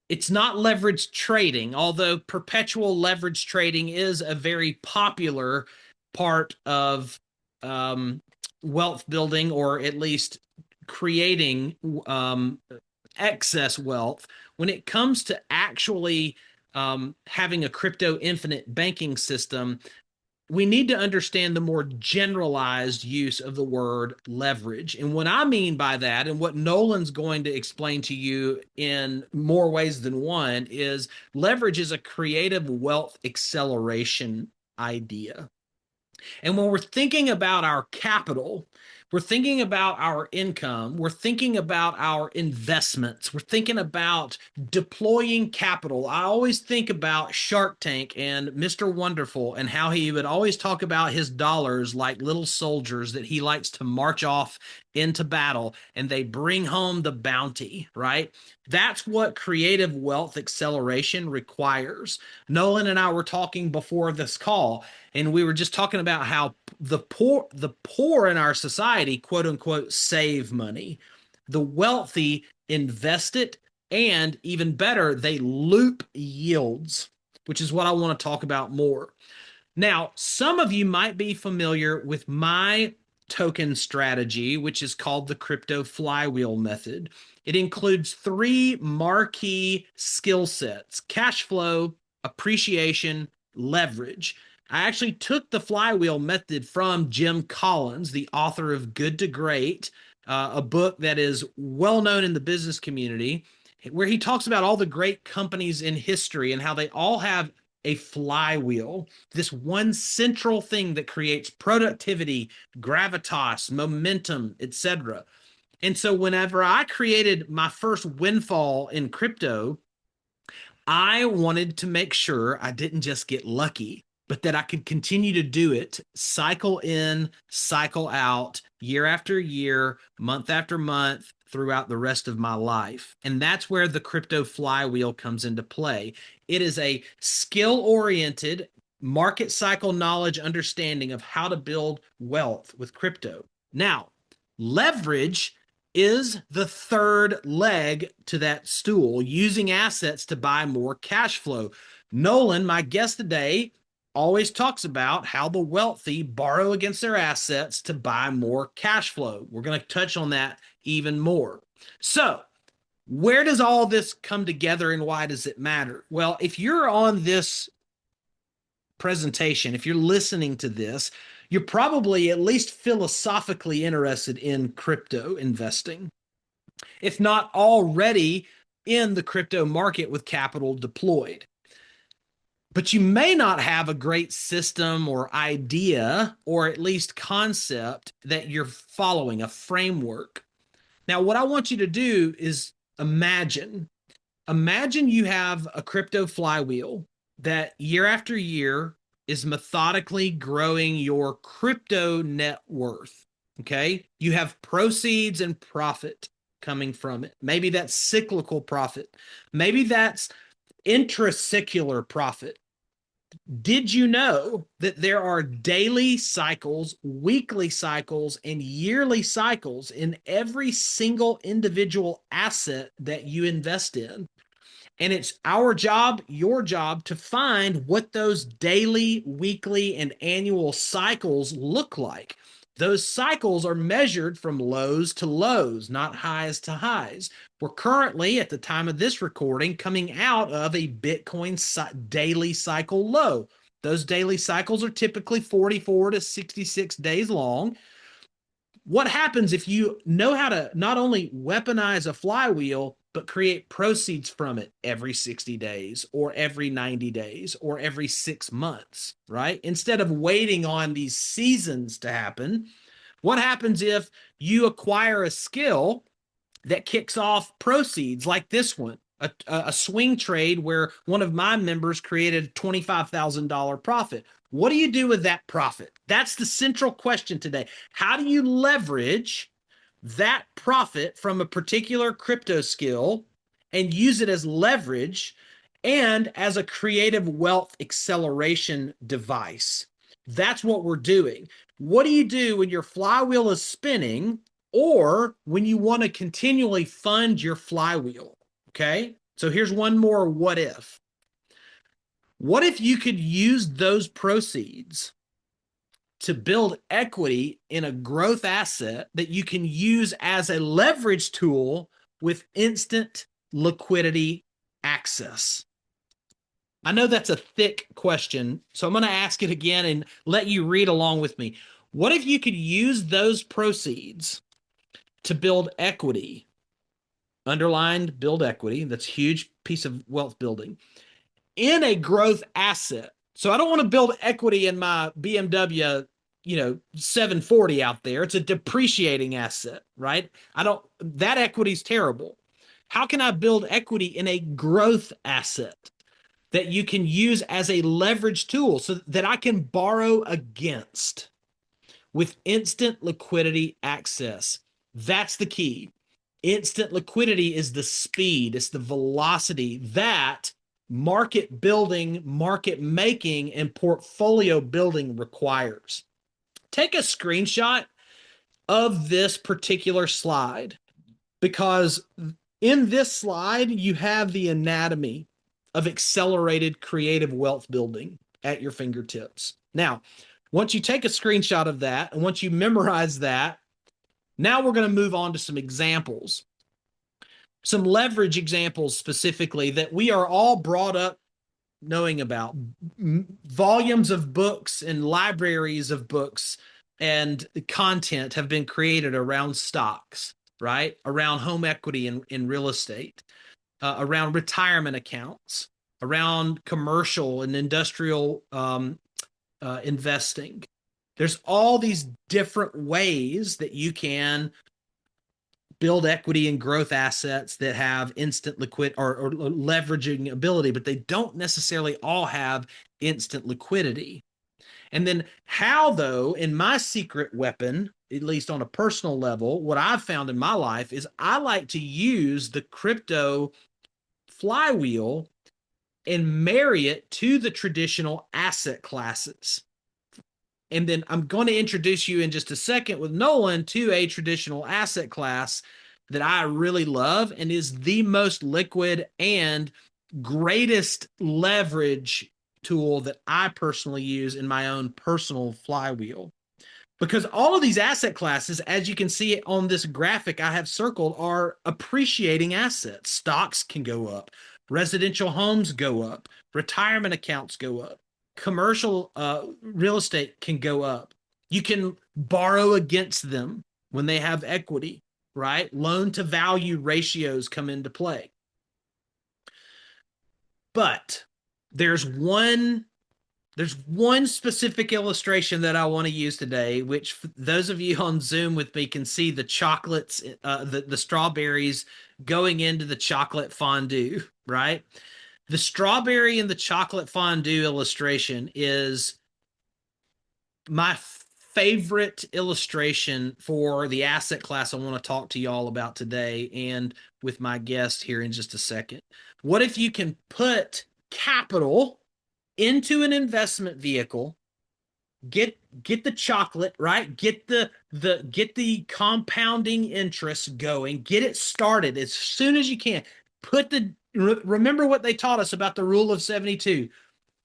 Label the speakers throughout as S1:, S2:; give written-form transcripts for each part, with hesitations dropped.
S1: It's not leverage trading, although perpetual leverage trading is a very popular part of um, wealth building, or at least creating um, excess wealth. When it comes to actually having a crypto infinite banking system, we need to understand the more generalized use of the word leverage. And what I mean by that, and what Nolan's going to explain to you in more ways than one, is leverage is a creative wealth acceleration idea. And when we're thinking about our capital, we're thinking about our income, we're thinking about our investments, we're thinking about deploying capital. I always think about Shark Tank and Mr. Wonderful and how he would always talk about his dollars like little soldiers that he likes to march off into battle and they bring home the bounty, right? That's what creative wealth acceleration requires. Nolan and I were talking before this call, and we were just talking about how the poor in our society, quote unquote, save money. The wealthy invest it, and even better, they loop yields, which is what I want to talk about more. Now, some of you might be familiar with my token strategy, which is called the crypto flywheel method. It includes three marquee skill sets: cash flow, appreciation, leverage. I actually took the flywheel method from Jim Collins, the author of Good to Great, a book that is well known in the business community, where he talks about all the great companies in history and how they all have a flywheel, this one central thing that creates productivity, gravitas, momentum, etc. And so whenever I created my first windfall in crypto, I wanted to make sure I didn't just get lucky, but that I could continue to do it cycle in, cycle out, year after year, month after month, throughout the rest of my life. And that's where the crypto flywheel comes into play. It is a skill oriented, market cycle knowledge understanding of how to build wealth with crypto. Now, leverage is the third leg to that stool, using assets to buy more cash flow. Nolan, my guest today, always talks about how the wealthy borrow against their assets to buy more cash flow. We're going to touch on that even more. So, where does all this come together and why does it matter? Well, if you're on this presentation, if you're listening to this, you're probably at least philosophically interested in crypto investing, if not already in the crypto market with capital deployed. But you may not have a great system or idea, or at least concept that you're following, a framework. Now, what I want you to do is imagine you have a crypto flywheel that year after year is methodically growing your crypto net worth. Okay. You have proceeds and profit coming from it. Maybe that's cyclical profit. Maybe that's intrasecular profit. Did you know that there are daily cycles, weekly cycles, and yearly cycles in every single individual asset that you invest in? And it's our job, your job, to find what those daily, weekly, and annual cycles look like. Those cycles are measured from lows to lows, not highs to highs. We're currently, at the time of this recording, coming out of a Bitcoin daily cycle low. Those daily cycles are typically 44 to 66 days long. What happens if you know how to not only weaponize a flywheel, but create proceeds from it every 60 days or every 90 days or every 6 months, right? Instead of waiting on these seasons to happen, what happens if you acquire a skill that kicks off proceeds like this one? A swing trade where one of my members created a $25,000 profit. What do you do with that profit? That's the central question today. How do you leverage that profit from a particular crypto skill and use it as leverage and as a creative wealth acceleration device? That's what we're doing. What do you do when your flywheel is spinning or when you want to continually fund your flywheel? Okay. So here's one more what if. What if you could use those proceeds to build equity in a growth asset that you can use as a leverage tool with instant liquidity access? I know that's a thick question, so I'm going to ask it again and let you read along with me. What if you could use those proceeds to build equity, underlined build equity, that's a huge piece of wealth building, in a growth asset? So I don't want to build equity in my BMW, 740 out there. It's a depreciating asset, right? That equity's terrible. How can I build equity in a growth asset that you can use as a leverage tool so that I can borrow against with instant liquidity access? That's the key. Instant liquidity is the speed, it's the velocity that market building, market making, and portfolio building requires. Take a screenshot of this particular slide, because in this slide, you have the anatomy of accelerated creative wealth building at your fingertips. Now, once you take a screenshot of that, and once you memorize that, now we're going to move on to some examples, some leverage examples specifically that we are all brought up knowing about. Volumes of books and libraries of books and content have been created around stocks, right? Around home equity in real estate, around retirement accounts, around commercial and industrial investing. There's all these different ways that you can build equity and growth assets that have instant liquid or leveraging ability, but they don't necessarily all have instant liquidity. And then how, though, in my secret weapon, at least on a personal level, what I've found in my life is I like to use the crypto flywheel and marry it to the traditional asset classes. And then I'm going to introduce you in just a second with Nolan to a traditional asset class that I really love and is the most liquid and greatest leverage tool that I personally use in my own personal flywheel. Because all of these asset classes, as you can see it on this graphic I have circled, are appreciating assets. Stocks can go up, residential homes go up, retirement accounts go up, commercial real estate can go up. You can borrow against them when they have equity, right? Loan to value ratios come into play. But there's one specific illustration that I want to use today, which those of you on Zoom with me can see the chocolates, the strawberries going into the chocolate fondue, right? The strawberry and the chocolate fondue illustration is my favorite illustration for the asset class I want to talk to y'all about today, and with my guest here in just a second. What if you can put capital into an investment vehicle, get the chocolate, right? Get the compounding interest going, get it started as soon as you can. Remember what they taught us about the rule of 72.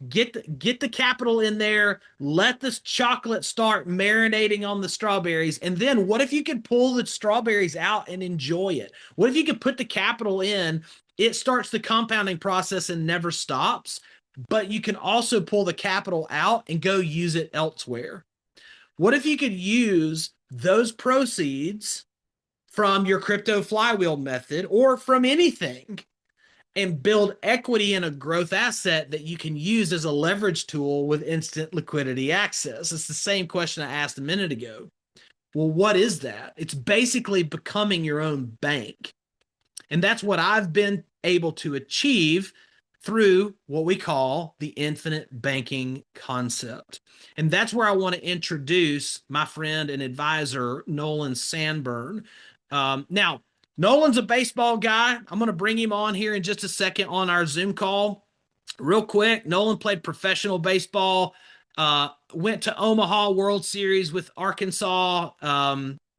S1: Get the capital in there, let this chocolate start marinating on the strawberries, and then what if you could pull the strawberries out and enjoy it? What if you could put the capital in, it starts the compounding process and never stops, but you can also pull the capital out and go use it elsewhere? What if you could use those proceeds from your crypto flywheel method or from anything and build equity in a growth asset that you can use as a leverage tool with instant liquidity access? It's the same question I asked a minute ago. Well, what is that? It's basically becoming your own bank. And that's what I've been able to achieve through what we call the infinite banking concept. And that's where I want to introduce my friend and advisor, Nolan Sanborn. Now, Nolan's a baseball guy. I'm going to bring him on here in just a second on our Zoom call. Real quick, Nolan played professional baseball, went to Omaha World Series with Arkansas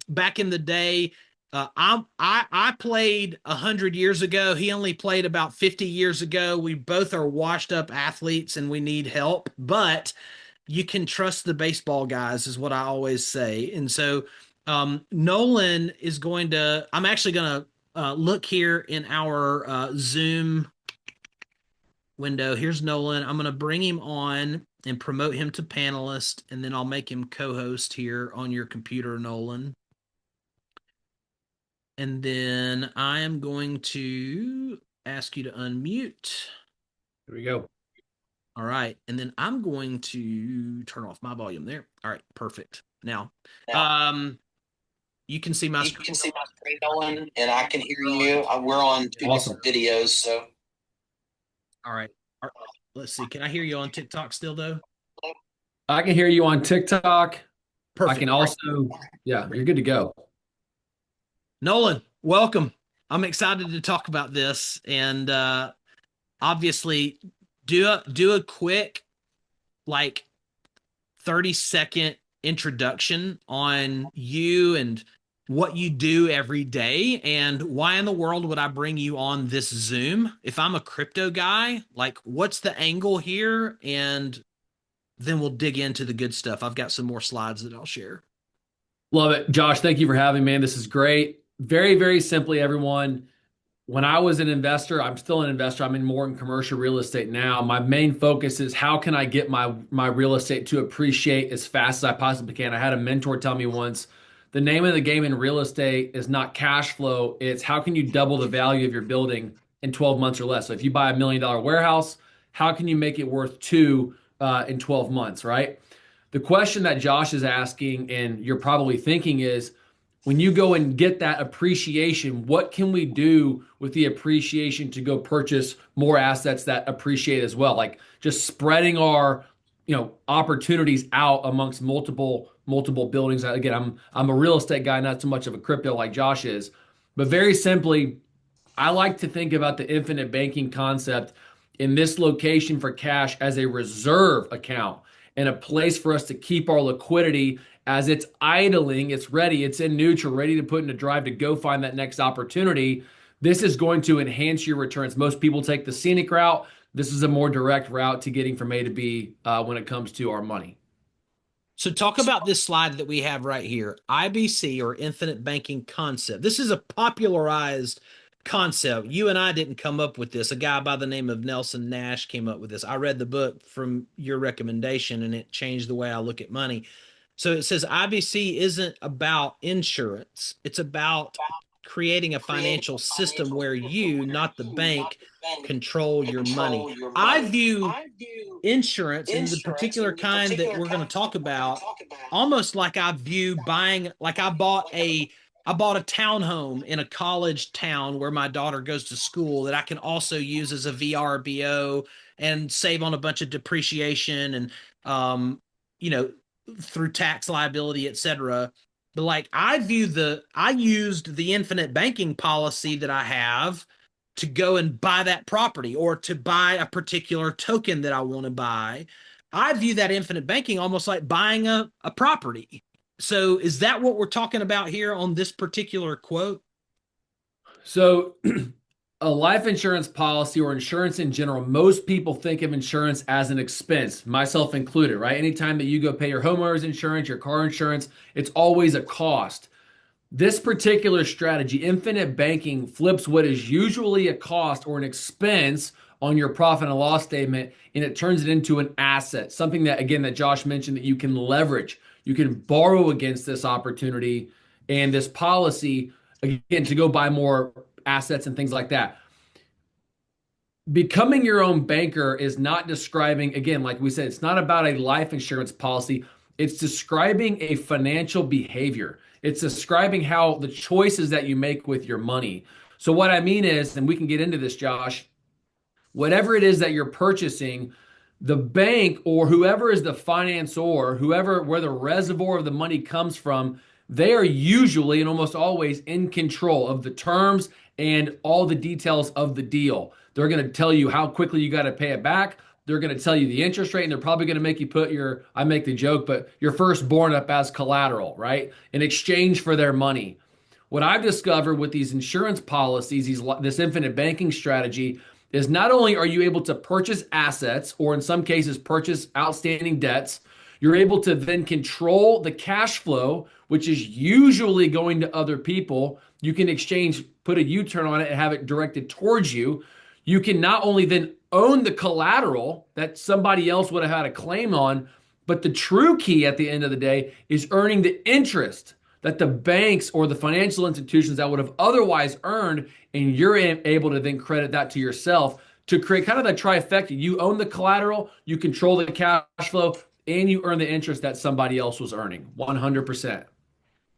S1: back in the day, I played 100 years ago. He only played about 50 years ago. We both are washed up athletes and we need help, but you can trust the baseball guys, is what I always say. And so Nolan is going to. I'm actually going to look here in our Zoom window. Here's Nolan. I'm going to bring him on and promote him to panelist, and then I'll make him co-host here on your computer, Nolan. And then I am going to ask you to unmute.
S2: Here we go.
S1: All right. And then I'm going to turn off my volume there. All right. Perfect. Now, you can see my screen.
S3: You can see my screen, Nolan, and I can hear you. We're on two different videos, so.
S1: All right. Let's see. Can I hear you on TikTok still, though?
S2: I can hear you on TikTok.
S1: Perfect.
S2: I can also, yeah, you're good to go.
S1: Nolan, welcome. I'm excited to talk about this, and obviously do a quick, like, 30-second introduction on you and what you do every day, and why in the world would I bring you on this Zoom if I'm a crypto guy? Like, what's the angle here? And then we'll dig into the good stuff. I've got some more slides that I'll share.
S2: Love it. Josh, thank you for having me, man. This is great. Very, very simply, everyone, when I was an investor, I'm still an investor. I'm in more in commercial real estate now. My main focus is how can I get my real estate to appreciate as fast as I possibly can. I had a mentor tell me once, the name of the game in real estate is not cash flow. It's how can you double the value of your building in 12 months or less. So if you buy $1 million warehouse, how can you make it worth two in 12 months, right? The question that Josh is asking, and you're probably thinking, is when you go and get that appreciation, what can we do with the appreciation to go purchase more assets that appreciate as well? Like just spreading our, opportunities out amongst multiple buildings. Again, I'm a real estate guy, not so much of a crypto like Josh is, but very simply, I like to think about the infinite banking concept in this location for cash as a reserve account and a place for us to keep our liquidity as it's idling, it's ready, it's in neutral, ready to put in a drive to go find that next opportunity. This is going to enhance your returns. Most people take the scenic route. This is a more direct route to getting from A to B when it comes to our money.
S1: So talk about this slide that we have right here, IBC, or infinite banking concept. This is a popularized concept. You and I didn't come up with this. A guy by the name of Nelson Nash came up with this. I read the book from your recommendation and it changed the way I look at money. So it says IBC isn't about insurance. It's about creating a financial system where you, not the bank, control your money. I view insurance in the particular kind that we're going to talk about almost like I view buying, like I bought a townhome in a college town where my daughter goes to school that I can also use as a VRBO and save on a bunch of depreciation and through tax liability, etc. But like I used the infinite banking policy that I have to go and buy that property or to buy a particular token that I want to buy. I view that infinite banking almost like buying a property. So is that what we're talking about here on this particular quote?
S2: So a life insurance policy or insurance in general, most people think of insurance as an expense, myself included, right? Anytime that you go pay your homeowner's insurance, your car insurance, it's always a cost. This particular strategy, infinite banking, flips what is usually a cost or an expense on your profit and loss statement, and it turns it into an asset, something that, again, that Josh mentioned that you can leverage. You can borrow against this opportunity and this policy, again, to go buy more assets and things like that. Becoming your own banker is not describing, again, like we said, it's not about a life insurance policy. It's describing a financial behavior. It's describing how the choices that you make with your money. So what I mean is, and we can get into this, Josh, whatever it is that you're purchasing, the bank or whoever is the financier, where the reservoir of the money comes from, they are usually and almost always in control of the terms and all the details of the deal. They're going to tell you how quickly you got to pay it back. They're going to tell you the interest rate, and they're probably going to make you put I make the joke, but your firstborn up as collateral, right? In exchange for their money. What I've discovered with these insurance policies, this infinite banking strategy, is not only are you able to purchase assets, or in some cases purchase outstanding debts, you're able to then control the cash flow, which is usually going to other people. You can exchange, put a U-turn on it and have it directed towards you. You can not only then own the collateral that somebody else would have had a claim on, but the true key at the end of the day is earning the interest that the banks or the financial institutions that would have otherwise earned, and you're able to then credit that to yourself to create kind of the trifecta. You own the collateral, you control the cash flow, and you earn the interest that somebody else was earning. 100%.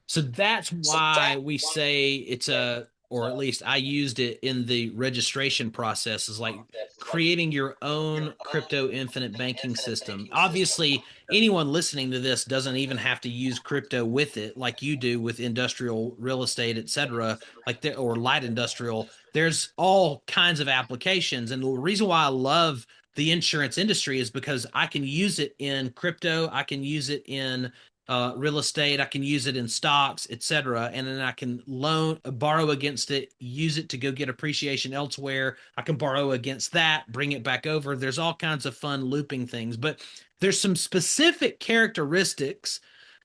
S1: So that's why we say it's a, or at least I used it in the registration process, is like creating your own crypto infinite banking system. Obviously, anyone listening to this doesn't even have to use crypto with it like you do with industrial real estate, etc., or light industrial. There's all kinds of applications. And the reason why I love the insurance industry is because I can use it in crypto, I can use it in real estate, I can use it in stocks, etc., and then I can borrow against it, use it to go get appreciation elsewhere. I can borrow against that, bring it back over. There's all kinds of fun looping things, but there's some specific characteristics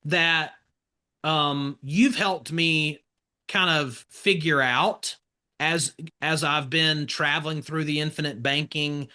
S1: that you've helped me kind of figure out as I've been traveling through the infinite banking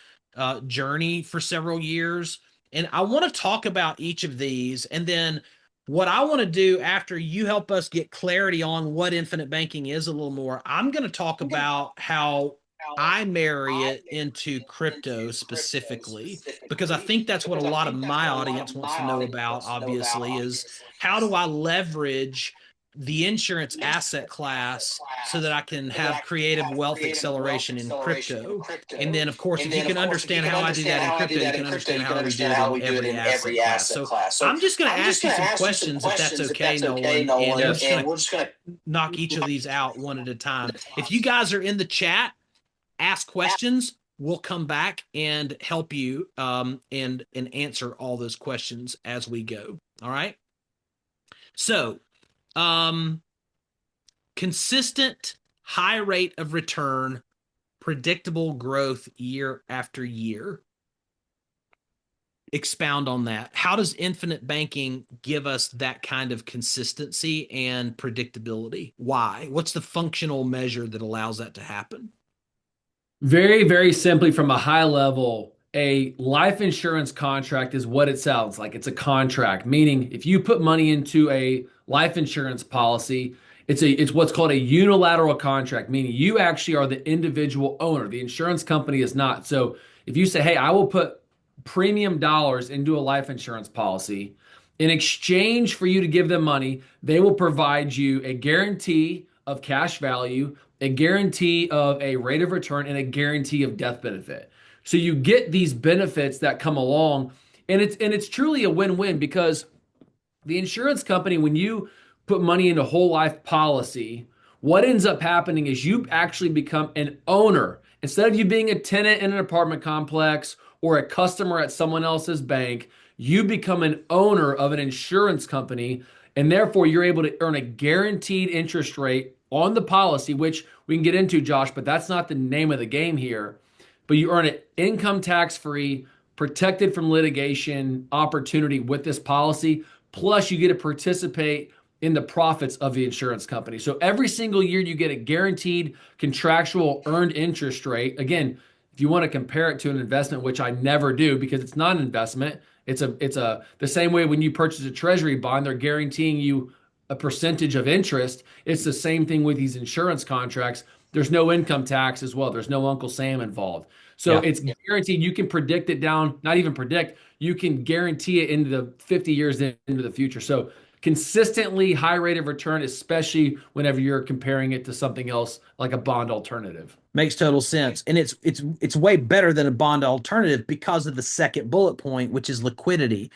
S1: journey for several years. And I want to talk about each of these. And then what I want to do after you help us get clarity on what infinite banking is a little more, I'm going to talk about how I marry it into crypto specifically, because I think that's what a lot of my audience wants to know about, obviously, is how do I leverage the insurance asset class so that I can have creative wealth acceleration in crypto. And then, of course, if you can understand how I do that in crypto, you can understand how we do it in every asset class. So I'm just going to ask you some questions, if that's okay, Nolan. And we're just going to knock each of these out one at a time. If you guys are in the chat, ask questions. We'll come back and help you and answer all those questions as we go. All right. So, consistent high rate of return, predictable growth year after year. Expound on that. How does infinite banking give us that kind of consistency and predictability? Why? What's the functional measure that allows that to happen?
S2: Very, very simply, from a high level, a life insurance contract is what it sounds like. It's a contract, meaning if you put money into a life insurance policy, it's what's called a unilateral contract, meaning you actually are the individual owner. The insurance company is not. So if you say, hey, I will put premium dollars into a life insurance policy, in exchange for you to give them money, they will provide you a guarantee of cash value, a guarantee of a rate of return, and a guarantee of death benefit. So you get these benefits that come along, and it's truly a win-win, because the insurance company, when you put money into whole life policy, what ends up happening is you actually become an owner. Instead of you being a tenant in an apartment complex or a customer at someone else's bank, you become an owner of an insurance company, and therefore you're able to earn a guaranteed interest rate on the policy, which we can get into, Josh, but that's not the name of the game here. But you earn it income tax free, protected from litigation opportunity with this policy. Plus, you get to participate in the profits of the insurance company. So every single year, you get a guaranteed contractual earned interest rate. Again, if you want to compare it to an investment, which I never do because it's not an investment, it's the same way when you purchase a treasury bond, they're guaranteeing you a percentage of interest. It's the same thing with these insurance contracts. There's no income tax as well. There's no Uncle Sam involved. So it's guaranteed. You can predict it down, not even predict, you can guarantee it into the 50 years into the future. So consistently high rate of return, especially whenever you're comparing it to something else like a bond alternative.
S1: Makes total sense. And it's way better than a bond alternative because of the second bullet point, which is liquidity.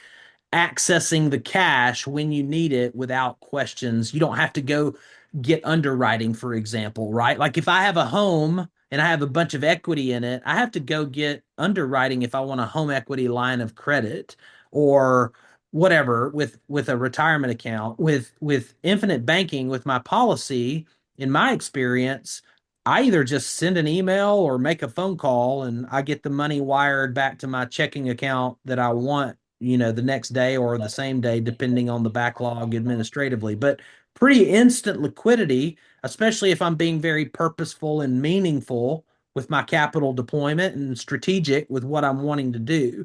S1: Accessing the cash when you need it without questions. You don't have to go get underwriting, for example, right? Like if I have a home and I have a bunch of equity in it, I have to go get underwriting if I want a home equity line of credit or whatever with a retirement account. With infinite banking, with my policy, in my experience, I either just send an email or make a phone call and I get the money wired back to my checking account that I want, the next day or the same day, depending on the backlog administratively. But pretty instant liquidity, especially if I'm being very purposeful and meaningful with my capital deployment and strategic with what I'm wanting to do.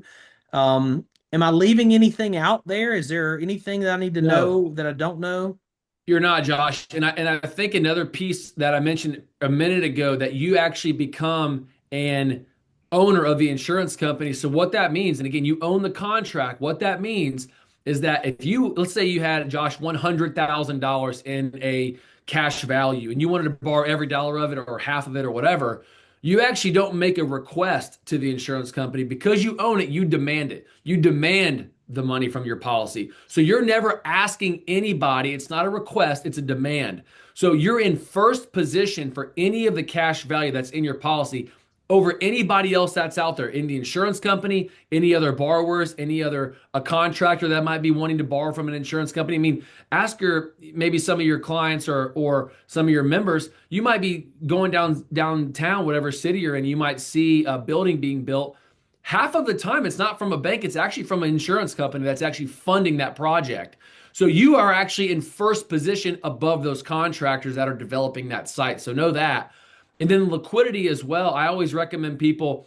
S1: Am I leaving anything out there? Is there anything that I need to
S2: No.
S1: know that I don't know?
S2: You're not, Josh. And I think another piece that I mentioned a minute ago, that you actually become an owner of the insurance company. So what that means, and again, you own the contract. What that means is that if you, let's say you had, Josh, $100,000 in a cash value and you wanted to borrow every dollar of it or half of it or whatever, you actually don't make a request to the insurance company because you own it. You demand it. You demand the money from your policy. So you're never asking anybody. It's not a request, it's a demand. So you're in first position for any of the cash value that's in your policy over anybody else that's out there in the insurance company, any other borrowers, any other a contractor that might be wanting to borrow from an insurance company. I mean, ask your maybe some of your clients or some of your members. You might be going downtown, whatever city you're in, you might see a building being built. Half of the time, it's not from a bank, it's actually from an insurance company that's actually funding that project. So you are actually in first position above those contractors that are developing that site. So know that. And then liquidity as well. I always recommend people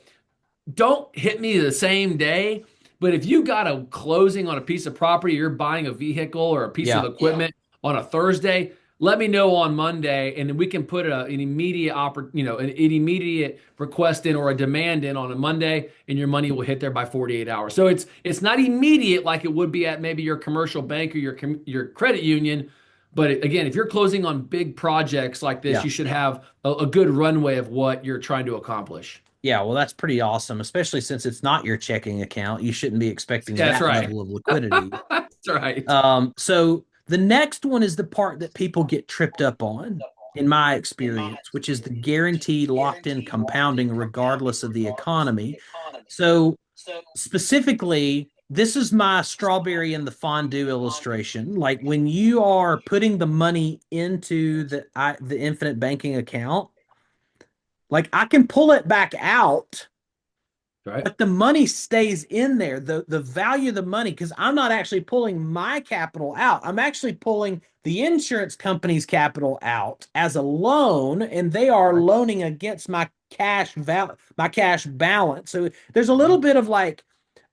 S2: don't hit me the same day, but if you got a closing on a piece of property, you're buying a vehicle or a piece of
S1: Yeah.
S2: equipment on a Thursday, let me know on Monday, and then we can put an immediate an immediate request in or a demand in on a Monday, and your money will hit there by 48 hours. So it's not immediate like it would be at maybe your commercial bank or your credit union. But again, if you're closing on big projects like this,
S1: Yeah.
S2: you should have a good runway of what you're trying to accomplish.
S1: Yeah, well, that's pretty awesome, especially since it's not your checking account. You shouldn't be expecting
S2: Yeah, that's
S1: that
S2: right.
S1: level of liquidity.
S2: That's right.
S1: So the next one is the part that people get tripped up on, in my experience, which is the guaranteed locked in compounding regardless of the economy. So specifically, this is my strawberry and the fondue illustration. Like when you are putting the money into the infinite banking account, like I can pull it back out,
S2: Right.
S1: but the money stays in there. The value of the money, because I'm not actually pulling my capital out. I'm actually pulling the insurance company's capital out as a loan, and they are
S2: Right.
S1: loaning against my cash balance. So there's a little bit of like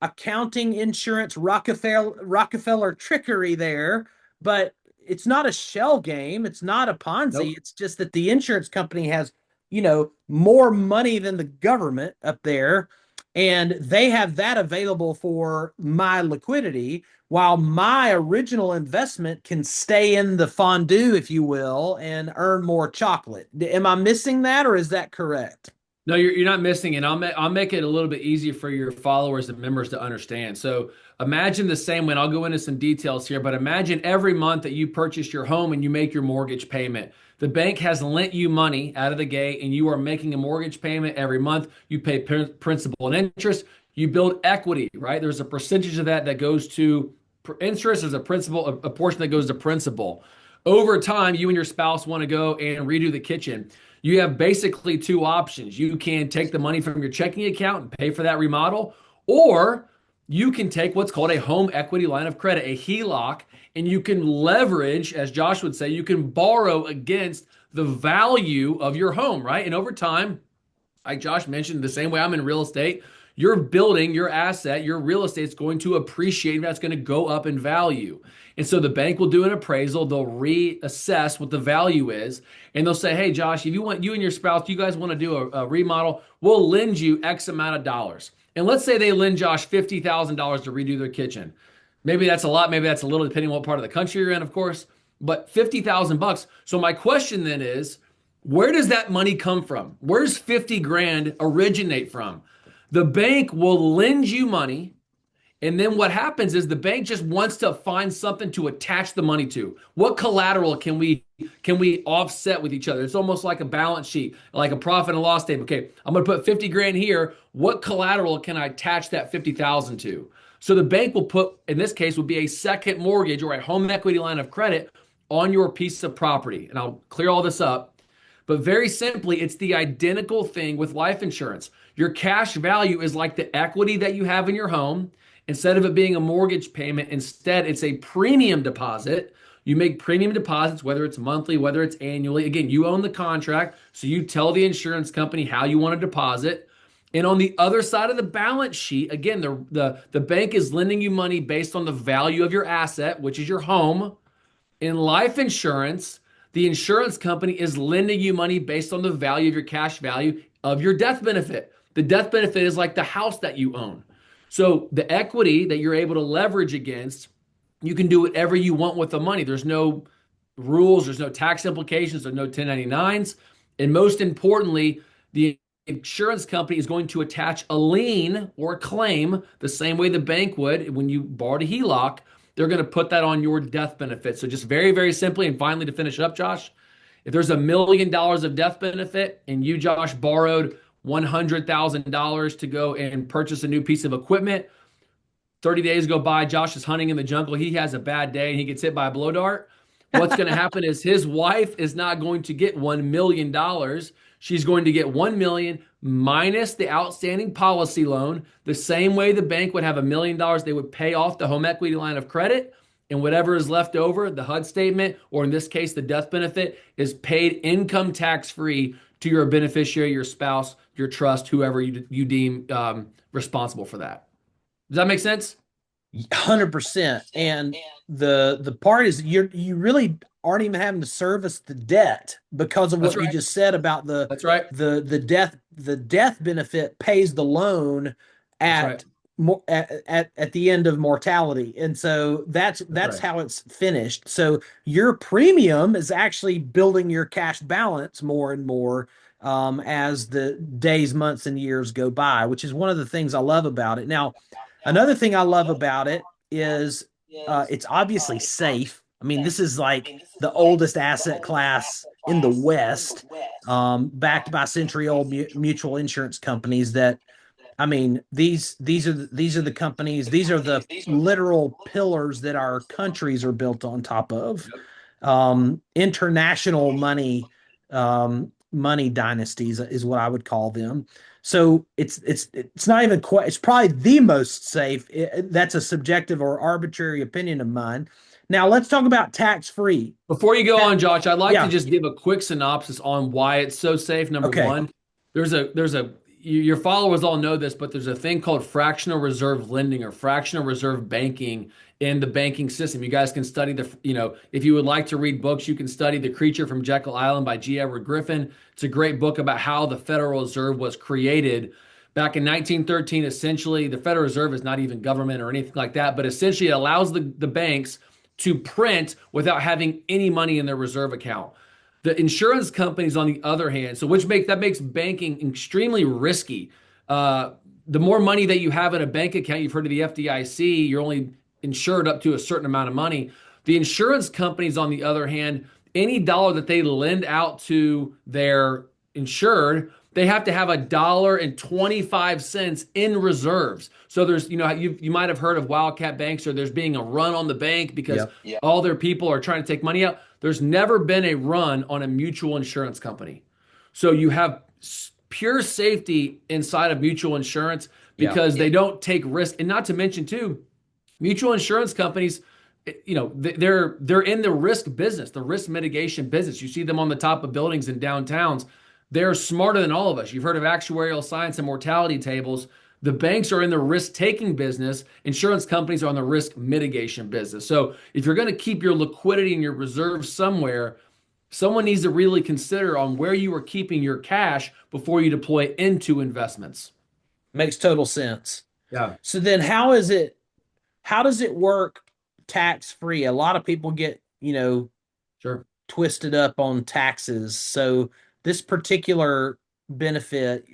S1: accounting insurance Rockefeller trickery there, but it's not a shell game. It's not a Ponzi.
S2: Nope.
S1: It's just that the insurance company has, more money than the government up there, and they have that available for my liquidity while my original investment can stay in the fondue, if you will, and earn more chocolate. Am I missing that, or is that correct?
S2: No, you're not missing it. I'll make it a little bit easier for your followers and members to understand. So imagine the same way, and I'll go into some details here, but imagine every month that you purchase your home and you make your mortgage payment. The bank has lent you money out of the gate and you are making a mortgage payment every month. You pay principal and interest. You build equity, right? There's a percentage of that that goes to interest. There's a principal, a portion that goes to principal. Over time, you and your spouse want to go and redo the kitchen. You have basically two options. You can take the money from your checking account and pay for that remodel, or you can take what's called a home equity line of credit, a HELOC, and you can leverage, as Josh would say, you can borrow against the value of your home, right? And over time, like Josh mentioned, the same way I'm in real estate, you're building your asset, your real estate is going to appreciate, that's going to go up in value. And so the bank will do an appraisal, they'll reassess what the value is, and they'll say, hey, Josh, if you and your spouse, you guys want to do a remodel, we'll lend you X amount of dollars. And let's say they lend Josh $50,000 to redo their kitchen. Maybe that's a lot, maybe that's a little, depending on what part of the country you're in, of course, but 50,000 bucks. So my question then is, where does that money come from? Where's 50 grand originate from? The bank will lend you money. And then what happens is the bank just wants to find something to attach the money to. What collateral can we offset with each other? It's almost like a balance sheet, like a profit and loss statement. Okay, I'm going to put 50 grand here. What collateral can I attach that 50,000 to? So the bank will put, in this case, would be a second mortgage or a home equity line of credit on your piece of property. And I'll clear all this up. But very simply, it's the identical thing with life insurance. Your cash value is like the equity that you have in your home. Instead of it being a mortgage payment, instead it's a premium deposit. You make premium deposits, whether it's monthly, whether it's annually. Again, you own the contract, so you tell the insurance company how you want to deposit. And on the other side of the balance sheet, again, the bank is lending you money based on the value of your asset, which is your home. In life insurance, the insurance company is lending you money based on the value of your cash value of your death benefit. The death benefit is like the house that you own. So the equity that you're able to leverage against, you can do whatever you want with the money. There's no rules, there's no tax implications, there's no 1099s. And most importantly, the insurance company is going to attach a lien or a claim the same way the bank would when you borrowed a HELOC. They're going to put that on your death benefit. So just very, very simply, and finally to finish up, Josh, if there's $1 million of death benefit and you, Josh, borrowed $100,000 to go and purchase a new piece of equipment, 30 days go by, Josh is hunting in the jungle. He has a bad day and he gets hit by a blow dart. What's going to happen is his wife is not going to get $1 million. She's going to get $1 million minus the outstanding policy loan. The same way the bank would have $1 million, they would pay off the home equity line of credit, and whatever is left over, the HUD statement, or in this case, the death benefit, is paid income tax free to your beneficiary, your spouse, your trust, whoever you deem responsible for that. Does that make sense?
S1: 100%. And the part is you really aren't even having to service the debt because of what you just said about
S2: That's right.
S1: the death benefit pays the loan at at the end of mortality. And so that's how it's finished. So your premium is actually building your cash balance more and more as the days, months, and years go by, which is one of the things I love about it. Now, another thing I love about it is it's obviously safe. I mean, this is like the oldest asset class in the West, backed by century-old mutual insurance companies. That, I mean, these are the companies. These are the literal pillars that our countries are built on top of. International money dynasties is what I would call them. So it's not even quite. It's probably the most safe. That's a subjective or arbitrary opinion of mine. Now let's talk about tax free.
S2: Before you go on, Josh, I'd like to just give a quick synopsis on why it's so safe. Number one, your followers all know this, but there's a thing called fractional reserve lending or fractional reserve banking in the banking system. You guys can study if you would like to read books, you can study The Creature from Jekyll Island by G. Edward Griffin. It's a great book about how the Federal Reserve was created. Back in 1913, essentially, the Federal Reserve is not even government or anything like that, but essentially it allows the banks to print without having any money in their reserve account. The insurance companies, on the other hand, that makes banking extremely risky. The more money that you have in a bank account, you've heard of the FDIC, you're only insured up to a certain amount of money. The insurance companies, on the other hand, any dollar that they lend out to their insured, they have to have $1.25 in reserves. So there's, you might have heard of wildcat banks, or there's being a run on the bank because all their people are trying to take money out. There's never been a run on a mutual insurance company. So you have pure safety inside of mutual insurance because they don't take risk. And not to mention too, mutual insurance companies, they're in the risk business, the risk mitigation business. You see them on the top of buildings in downtowns. They're smarter than all of us. You've heard of actuarial science and mortality tables. The banks are in the risk-taking business. Insurance companies are in the risk mitigation business. So if you're going to keep your liquidity and your reserves somewhere, someone needs to really consider on where you are keeping your cash before you deploy into investments.
S1: Makes total sense.
S2: Yeah.
S1: So then how does it work tax-free? A lot of people get,
S2: Sure,
S1: twisted up on taxes. So this particular benefit,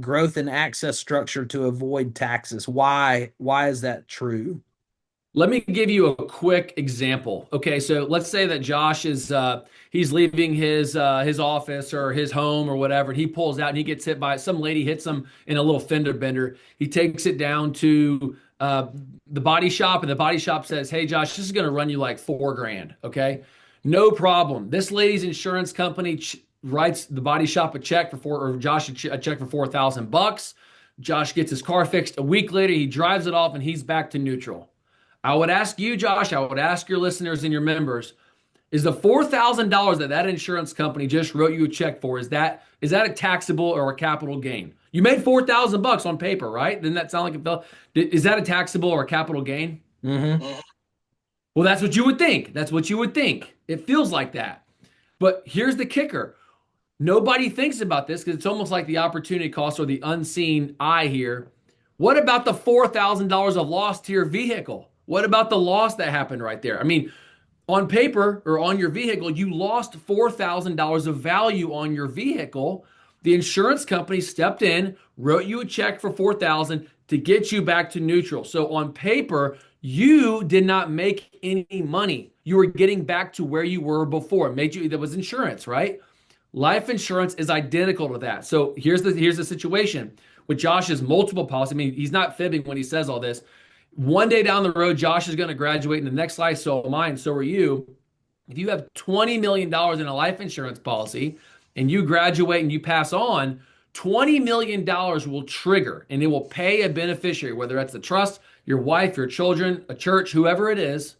S1: growth and access structure to avoid taxes. Why is that true?
S2: Let me give you a quick example. Okay, so let's say that Josh is he's leaving his office or his home or whatever, and he pulls out and he gets hit by some lady, hits him in a little fender bender. He takes it down to the body shop, and the body shop says, "Hey, Josh, this is going to run you like $4,000." Okay. No problem. This lady's insurance company writes the body shop a check or Josh a check for $4,000. Josh gets his car fixed. A week later, he drives it off and he's back to neutral. I would ask you, Josh, I would ask your listeners and your members, is the $4,000 that insurance company just wrote you a check for, is that a taxable or a capital gain? You made $4,000 on paper, right? Didn't that sound like it felt? Is that a taxable or a capital gain?
S1: Mm-hmm.
S2: Well, that's what you would think. That's what you would think. It feels like that. But here's the kicker. Nobody thinks about this because it's almost like the opportunity cost or the unseen eye here. What about the $4,000 of loss to your vehicle? What about the loss that happened right there? I mean, on paper or on your vehicle, you lost $4,000 of value on your vehicle. The insurance company stepped in, wrote you a check for $4,000 to get you back to neutral. So on paper, you did not make any money. You were getting back to where you were before. It made you, that was insurance, right? Life insurance is identical to that. So here's the situation with Josh's multiple policies. I mean, he's not fibbing when he says all this. One day down the road, Josh is going to graduate in the next life. So am I, and so are you. If you have $20 million in a life insurance policy and you graduate and you pass on, $20 million will trigger and it will pay a beneficiary, whether that's the trust, your wife, your children, a church, whoever it is.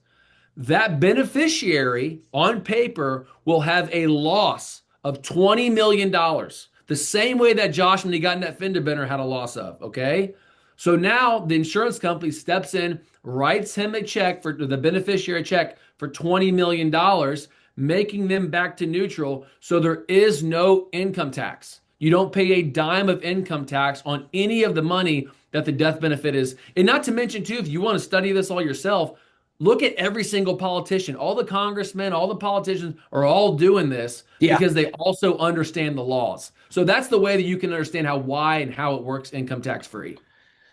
S2: That beneficiary on paper will have a loss of $20 million. The same way that Josh, when he got in that fender bender, had a loss of, okay? So now the insurance company steps in, writes him a check for the beneficiary check for $20 million, making them back to neutral. So there is no income tax. You don't pay a dime of income tax on any of the money that the death benefit is. And not to mention, too, if you want to study this all yourself, look at every single politician. All the congressmen, all the politicians are all doing this because they also understand the laws. So that's the way that you can understand why and how it works income tax free.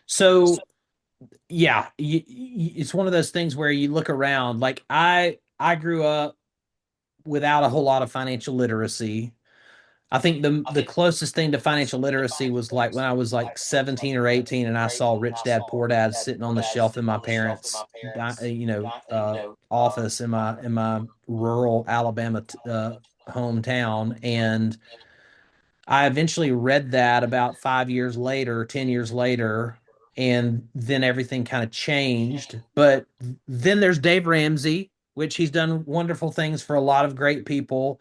S1: So yeah, it's one of those things where you look around. Like I grew up without a whole lot of financial literacy. I think the closest thing to financial literacy was like when I was like 17 or 18 and I saw Rich Dad Poor Dad sitting on the shelf in my parents' office in my rural Alabama hometown. And I eventually read that about 5 years later, 10 years later, and then everything kind of changed. But then there's Dave Ramsey, which he's done wonderful things for a lot of great people.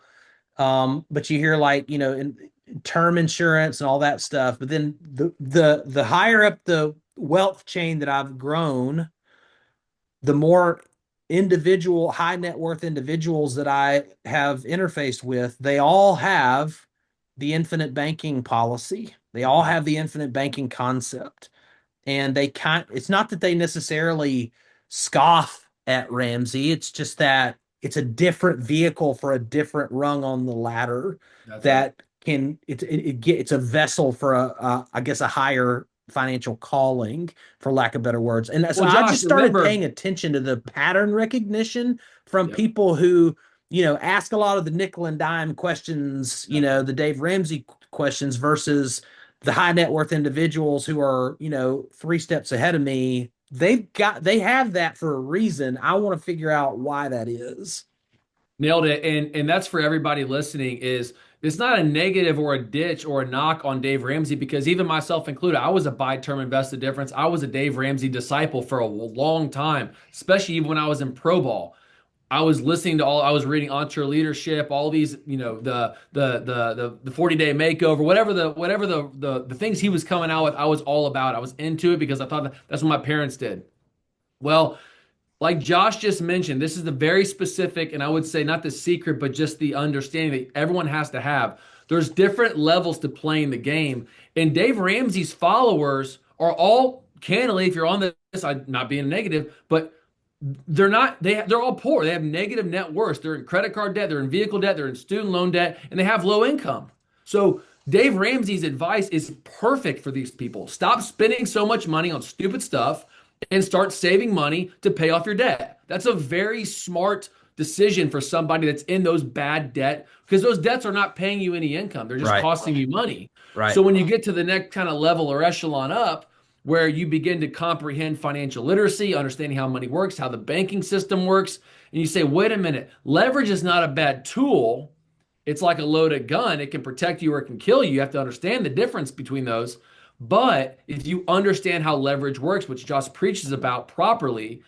S1: But you hear like, in term insurance and all that stuff. But then the higher up the wealth chain that I've grown, the more individual high net worth individuals that I have interfaced with, they all have the infinite banking policy. They all have the infinite banking concept. And it's not that they necessarily scoff at Ramsey. It's just that it's a different vehicle for a different rung on the ladder.
S2: That's
S1: that right. It's a vessel for I guess a higher financial calling, for lack of better words. And so I just started paying attention to the pattern recognition from people who, ask a lot of the nickel and dime questions, the Dave Ramsey questions versus the high net worth individuals who are, 3 steps ahead of me. They have that for a reason. I want to figure out why that is.
S2: Nailed it. And that's for everybody listening. It's not a negative or a ditch or a knock on Dave Ramsey, because even myself included, I was a buy term invest the difference. I was a Dave Ramsey disciple for a long time, especially even when I was in pro ball. I was listening to I was reading EntreLeadership, all these, the 40-day makeover, whatever the things he was coming out with, I was all about. I was into it because I thought that's what my parents did. Well, like Josh just mentioned, this is the very specific, and I would say not the secret, but just the understanding that everyone has to have. There's different levels to playing the game. And Dave Ramsey's followers are all, candidly, if you're on this, I'm not being negative, but they're all poor. They have negative net worth. They're in credit card debt, they're in vehicle debt, they're in student loan debt, and they have low income. So Dave Ramsey's advice is perfect for these people. Stop spending so much money on stupid stuff and start saving money to pay off your debt. That's a very smart decision for somebody that's in those bad debt, because those debts are not paying you any income. They're just costing you money. Right. So when you get to the next kind of level or echelon up, where you begin to comprehend financial literacy, understanding how money works, how the banking system works. And you say, wait a minute, leverage is not a bad tool. It's like a loaded gun. It can protect you or it can kill you. You have to understand the difference between those. But if you understand how leverage works, which Josh preaches about properly,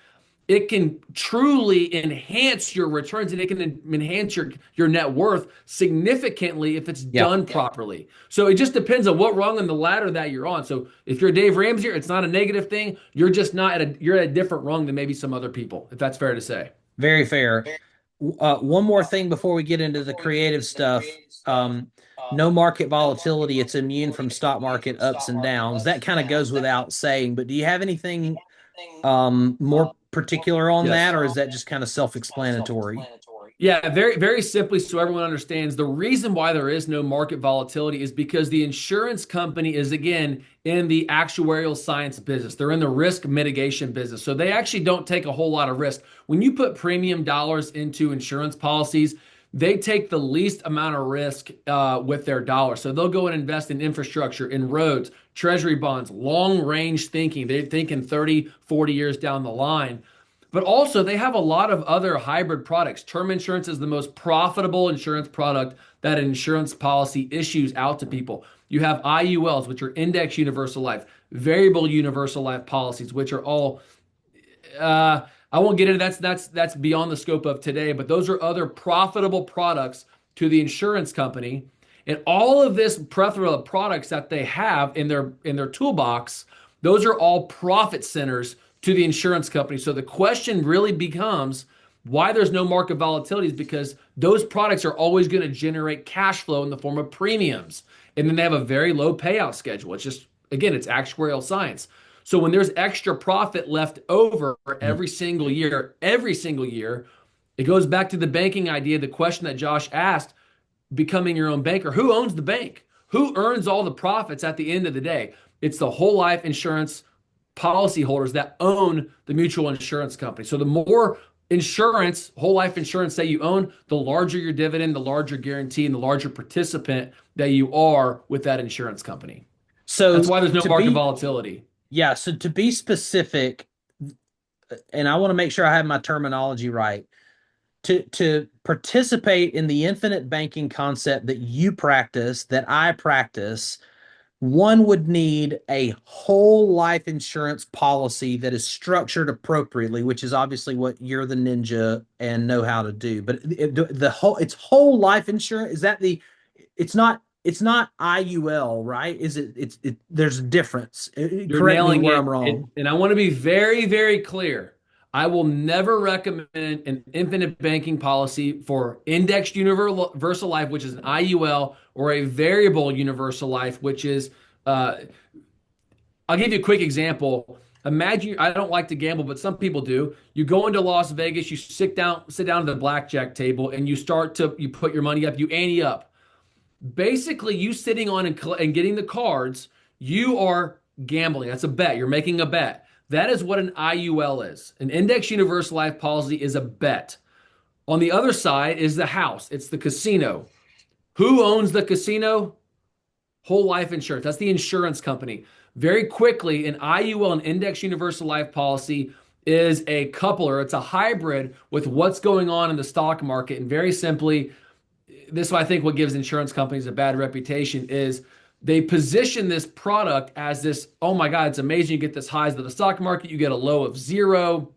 S2: it can truly enhance your returns and it can enhance your net worth significantly if it's
S1: Yeah.
S2: done properly. So it just depends on what rung on the ladder that you're on. So if you're Dave Ramsey, it's not a negative thing. You're just not you're at a different rung than maybe some other people, if that's fair to say.
S1: Very fair. One more thing before we get into the creative stuff. No market volatility. It's immune from stock market ups and downs. That kind of goes without saying, but do you have anything more particular on
S2: Yes.
S1: that, or is that just kind of self-explanatory?
S2: Yeah, very, very simply, so everyone understands, the reason why there is no market volatility is because the insurance company is, again, in the actuarial science business. They're in the risk mitigation business. So they actually don't take a whole lot of risk. When you put premium dollars into insurance policies, they take the least amount of risk with their dollars. So they'll go and invest in infrastructure, in roads, treasury bonds, long range thinking. They're thinking 30, 40 years down the line. But also, they have a lot of other hybrid products. Term insurance is the most profitable insurance product that an insurance policy issues out to people. You have IULs, which are index universal life, variable universal life policies, which are all I won't get into that's beyond the scope of today, but those are other profitable products to the insurance company. And all of this plethora of products that they have in their toolbox, those are all profit centers to the insurance company. So the question really becomes why there's no market volatility is because those products are always going to generate cash flow in the form of premiums. And then they have a very low payout schedule. It's just, again, it's actuarial science. So when there's extra profit left over every single year, it goes back to the banking idea, the question that Josh asked, becoming your own banker. Who owns the bank? Who earns all the profits at the end of the day? It's the whole life insurance policyholders that own the mutual insurance company. So the more insurance, whole life insurance that you own, the larger your dividend, the larger guarantee, and the larger participant that you are with that insurance company.
S1: So
S2: that's why there's no market volatility.
S1: Yeah. So to be specific, and I want to make sure I have my terminology right, to participate in the infinite banking concept that you practice, that I practice, one would need a whole life insurance policy that is structured appropriately, which is obviously what you're the ninja and know how to do. But it's whole life insurance. Is that it's not IUL, right? Is it there's a difference.
S2: You're
S1: Correct
S2: nailing
S1: me where
S2: it.
S1: I'm wrong.
S2: And I want to be very, very clear. I will never recommend an infinite banking policy for indexed universal life, which is an IUL, or a variable universal life, which is, I'll give you a quick example. Imagine, I don't like to gamble, but some people do. You go into Las Vegas, you sit down at the blackjack table, and you put your money up, you ante up. Basically, you sitting on and getting the cards, you are gambling. That's a bet. You're making a bet. That is what an IUL is. An index universal life policy is a bet. On the other side is the house. It's the casino. Who owns the casino? Whole life insurance. That's the insurance company. Very quickly, an IUL, an index universal life policy, is a coupler. It's a hybrid with what's going on in the stock market. And very simply, this is, I think, what gives insurance companies a bad reputation is they position this product as this, oh my God, it's amazing. You get this highs of the stock market. You get a low of 0,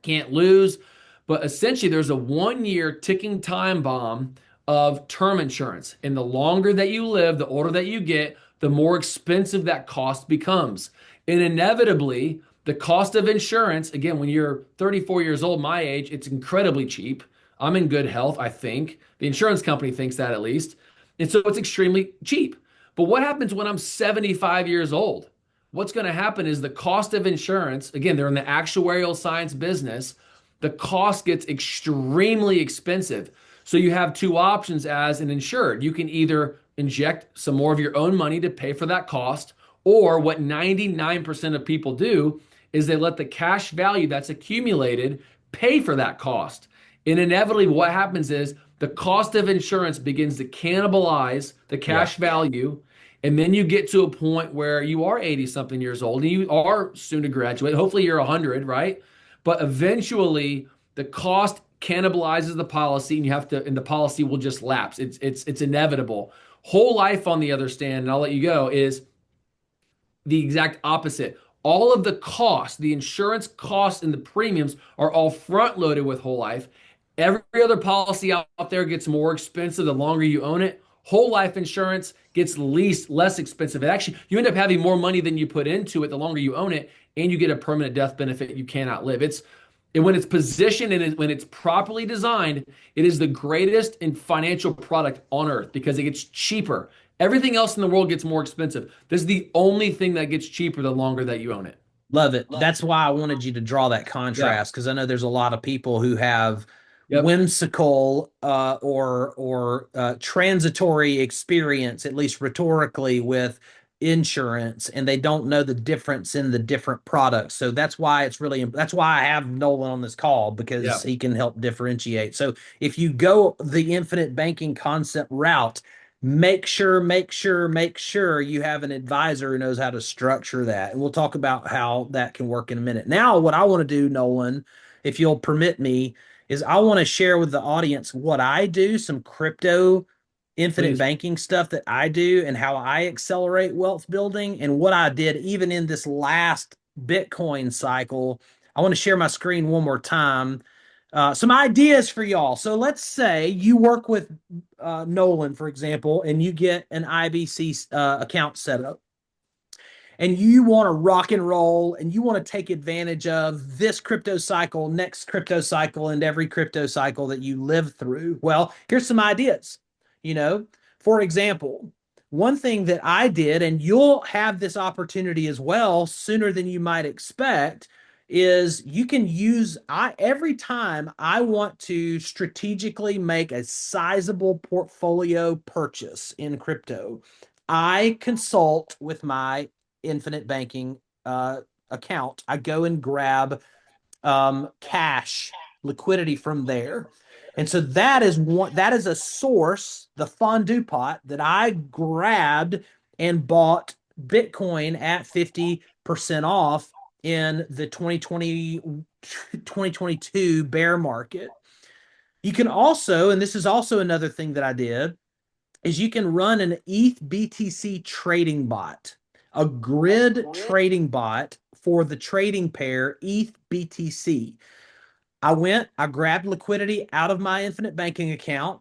S2: can't lose. But essentially, there's a 1-year ticking time bomb of term insurance. And the longer that you live, the older that you get, the more expensive that cost becomes. And inevitably, the cost of insurance, again, when you're 34 years old, my age, it's incredibly cheap. I'm in good health, I think. The insurance company thinks that at least. And so it's extremely cheap. But what happens when I'm 75 years old? What's going to happen is the cost of insurance, again, they're in the actuarial science business, the cost gets extremely expensive. So you have two options as an insured. You can either inject some more of your own money to pay for that cost, or what 99% of people do is they let the cash value that's accumulated pay for that cost. And inevitably, what happens is the cost of insurance begins to cannibalize the cash value, And then you get to a point where you are 80 something years old and you are soon to graduate. Hopefully you're 100, right? But eventually the cost cannibalizes the policy and the policy will just lapse. It's inevitable. Whole life, on the other stand, and I'll let you go, is the exact opposite. All of the costs, the insurance costs and the premiums are all front loaded with whole life. Every other policy out there gets more expensive the longer you own it. Whole life insurance gets less expensive. It actually, you end up having more money than you put into it the longer you own it, and you get a permanent death benefit you cannot live. And when it's positioned and when it's properly designed, it is the greatest in financial product on earth because it gets cheaper. Everything else in the world gets more expensive. This is the only thing that gets cheaper the longer that you own it.
S1: Love it. That's why I wanted you to draw that
S2: Yeah.
S1: contrast, because I know there's a lot of people who have
S2: Yep.
S1: whimsical or transitory experience, at least rhetorically, with insurance, and they don't know the difference in the different products. So that's why I have Nolan on this call, because
S2: Yeah.
S1: he can help differentiate. So if you go the infinite banking concept route, make sure you have an advisor who knows how to structure that. And we'll talk about how that can work in a minute. Now, what I want to do, Nolan, if you'll permit me, is I want to share with the audience what I do, some crypto infinite
S2: Please.
S1: banking stuff that I do and how I accelerate wealth building, and what I did even in this last Bitcoin cycle. I want to share my screen one more time. Some ideas for y'all. So let's say you work with Nolan, for example, and you get an IBC account set up, and you want to rock and roll, and you want to take advantage of this crypto cycle, next crypto cycle, and every crypto cycle that you live through. Well, here's some ideas. You know, for example, one thing that I did, and you'll have this opportunity as well sooner than you might expect, is you can use I every time I want to strategically make a sizable portfolio purchase in crypto, I consult with my infinite banking account. I go and grab cash liquidity from there. And so that is a source, the fondue pot that I grabbed and bought Bitcoin at 50% off in the 2022 bear market. You can also, and this is also another thing that I did, is you can run an ETH BTC trading bot, a grid trading bot for the trading pair ETH BTC. I grabbed liquidity out of my infinite banking account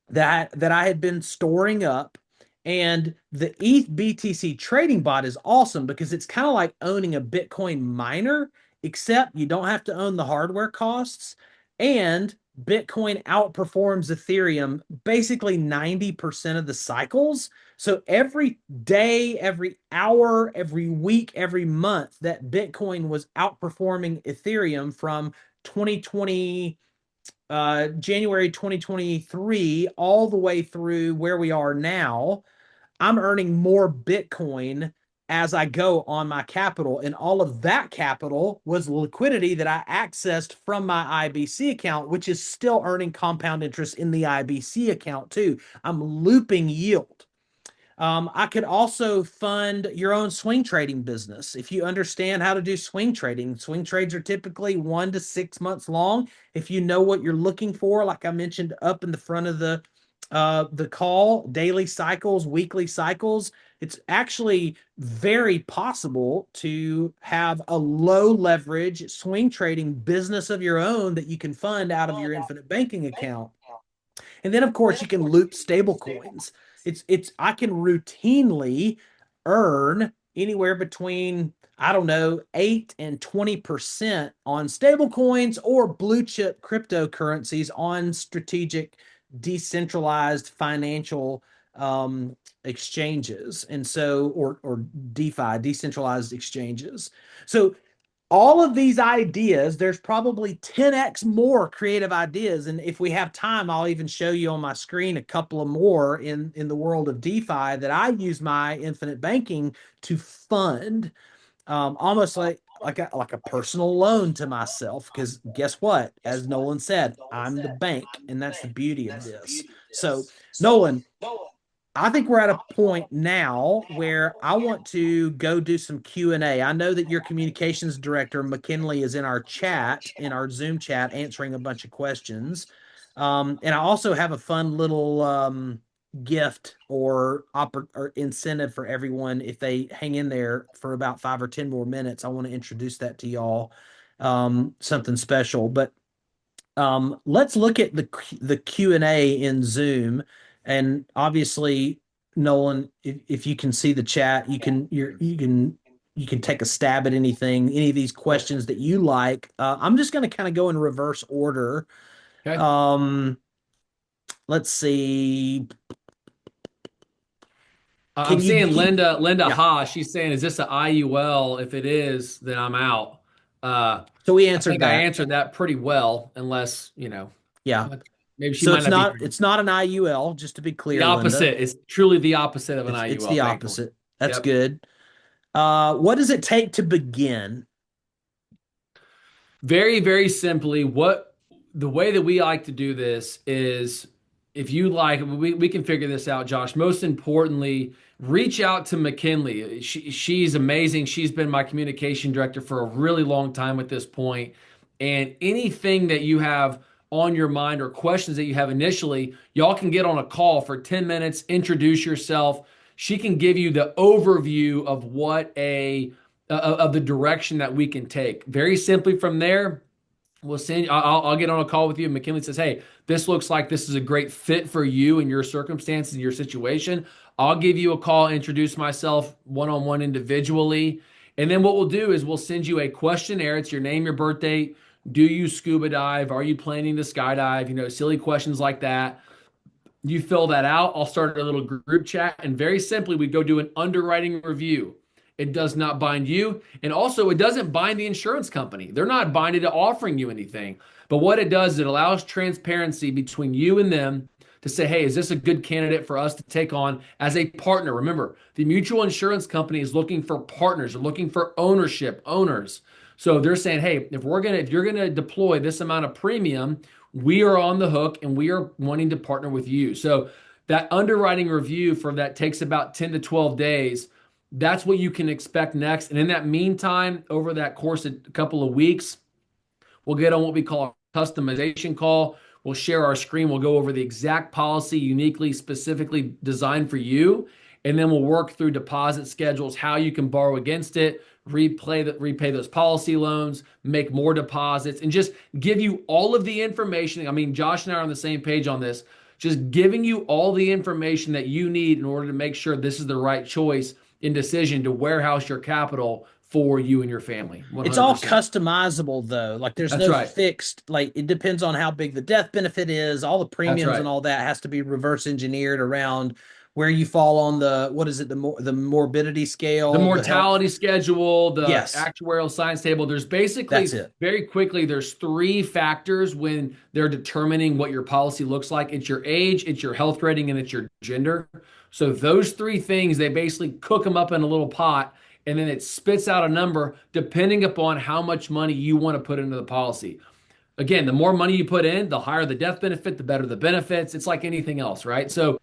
S1: that I had been storing up. And the ETH BTC trading bot is awesome because it's kind of like owning a Bitcoin miner, except you don't have to own the hardware costs. And Bitcoin outperforms Ethereum basically 90% of the cycles. So every day, every hour, every week, every month that Bitcoin was outperforming Ethereum from 2020 January 2023 all the way through where we are now, I'm earning more Bitcoin as I go on my capital. And all of that capital was liquidity that I accessed from my IBC account, which is still earning compound interest in the IBC account too. I'm looping yield. I could also fund your own swing trading business. If you understand how to do swing trading, swing trades are typically 1 to 6 months long. If you know what you're looking for, like I mentioned up in the front of the call, daily cycles, weekly cycles, it's actually very possible to have a low leverage swing trading business of your own that you can fund out of your infinite banking account. And then of course you can loop stable coins. It's I can routinely earn anywhere between, I don't know, 8 and 20% on stable coins or blue chip cryptocurrencies on strategic decentralized financial exchanges. And so or DeFi, decentralized exchanges. So all of these ideas, there's probably 10x more creative ideas. And if we have time, I'll even show you on my screen a couple of more in the world of DeFi that I use my infinite banking to fund, almost like a personal loan to myself. Because guess what? As Nolan said, I'm the bank, and that's the beauty of this. So, Nolan, I think we're at a point now where I want to go do some Q&A. I know that your communications director, McKinley, is in our chat, in our Zoom chat, answering a bunch of questions. And I also have a fun little gift or incentive for everyone if they hang in there for about 5 or 10 more minutes. I want to introduce that to y'all, something special. But let's look at the Q&A in Zoom, and obviously, Nolan, if you can see the chat, you can take a stab at anything, any of these questions that you like. I'm just going to kind of go in reverse order.
S2: Okay.
S1: Um, let's see.
S2: I'm
S1: Can you
S2: seeing
S1: keep?
S2: Linda
S1: Yeah.
S2: Ha. She's saying, "Is this an IUL? If it is, then I'm out." Uh,
S1: So we
S2: I
S1: answered
S2: think I
S1: that.
S2: answered that pretty well, unless
S1: Yeah.
S2: maybe she
S1: So
S2: might not be
S1: it's not an IUL, just to be
S2: the
S1: clear, Linda.
S2: opposite. It's truly the opposite of an
S1: It's
S2: IUL,
S1: the
S2: thankfully.
S1: opposite. That's
S2: Yep.
S1: good. What does it take to begin?
S2: Very, very simply, what the way that we like to do this is, if you like, we can figure this out, Josh. Most importantly, reach out to McKinley. She's amazing. She's been my communication director for a really long time at this point. And anything that you have on your mind or questions that you have initially, y'all can get on a call for 10 minutes, introduce yourself. She can give you the overview of what of the direction that we can take. Very simply from there, we'll send. I'll get on a call with you. McKinley says, "Hey, this looks like this is a great fit for you and your circumstances and your situation." I'll give you a call, introduce myself one on one individually, and then what we'll do is we'll send you a questionnaire. It's your name, your birthday. Do you scuba dive? Are you planning to skydive? Silly questions like that. You fill that out. I'll start a little group chat, and very simply, we go do an underwriting review. It does not bind you, and also it doesn't bind the insurance company. They're not binded to offering you anything. But what it does is it allows transparency between you and them to say, hey, is this a good candidate for us to take on as a partner? Remember, the mutual insurance company is looking for partners, they're looking for owners. So they're saying, hey, if you're gonna deploy this amount of premium, we are on the hook and we are wanting to partner with you. So that underwriting review for that takes about 10 to 12 days. That's what you can expect next. And in that meantime, over that course of a couple of weeks, we'll get on what we call a customization call. We'll share our screen. We'll go over the exact policy uniquely, specifically designed for you. And then we'll work through deposit schedules, how you can borrow against it, repay those policy loans, make more deposits, and just give you all of the information. I mean, Josh and I are on the same page on this, just giving you all the information that you need in order to make sure this is the right choice in decision to warehouse your capital for you and your family.
S1: It's all
S2: 100%.
S1: customizable though. Like there's
S2: That's
S1: no
S2: right.
S1: fixed, like it depends on how big the death benefit is. All the
S2: That's
S1: premiums and
S2: right.
S1: all that has to be reverse engineered around where you fall on the what is it, the morbidity
S2: The
S1: scale, the health.
S2: mortality schedule, the
S1: Yes,
S2: actuarial science table. There's
S1: that's
S2: basically,
S1: it.
S2: very quickly, there's three factors when they're determining what your policy looks like. It's your age, it's your health rating, and it's your gender. So those three things, they basically cook them up in a little pot, and then it spits out a number depending upon how much money you want to put into the policy. Again, the more money you put in, the higher the death benefit, the better the benefits. It's like anything else, right? So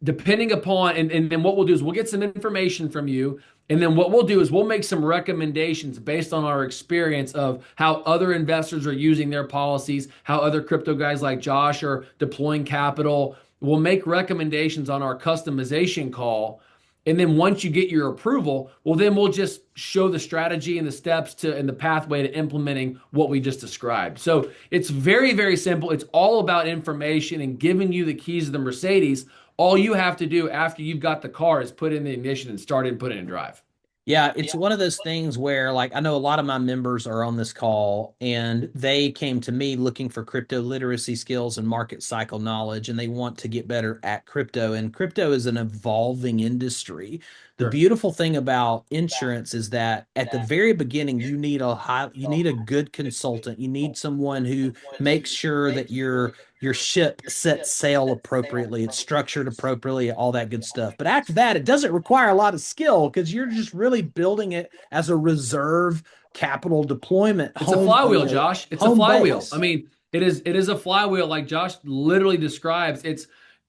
S2: depending upon, and then what we'll do is we'll get some information from you, and then what we'll do is we'll make some recommendations based on our experience of how other investors are using their policies, how other crypto guys like Josh are deploying capital. We'll make recommendations on our customization call, and then once you get your approval, well, then we'll just show the strategy and the steps to and the pathway to implementing what we just described. So it's very, very simple. It's all about information and giving you the keys to the Mercedes. All you have to do after you've got the car is put in the ignition and start it and put it in drive.
S1: Yeah, it's one of those things where, like, I know a lot of my members are on this call and they came to me looking for crypto literacy skills and market cycle knowledge, and they want to get better at crypto. And crypto is an evolving industry. The
S2: Sure.
S1: beautiful thing about insurance is that at the very beginning, you need a good consultant. You need someone who makes sure that your ship sets sail appropriately, it's structured appropriately, all that good stuff. But after that, it doesn't require a lot of skill because you're just really building it as a reserve capital deployment
S2: It's a flywheel, Josh. It's a
S1: home
S2: flywheel. I
S1: base.
S2: mean, it is a flywheel like Josh literally describes.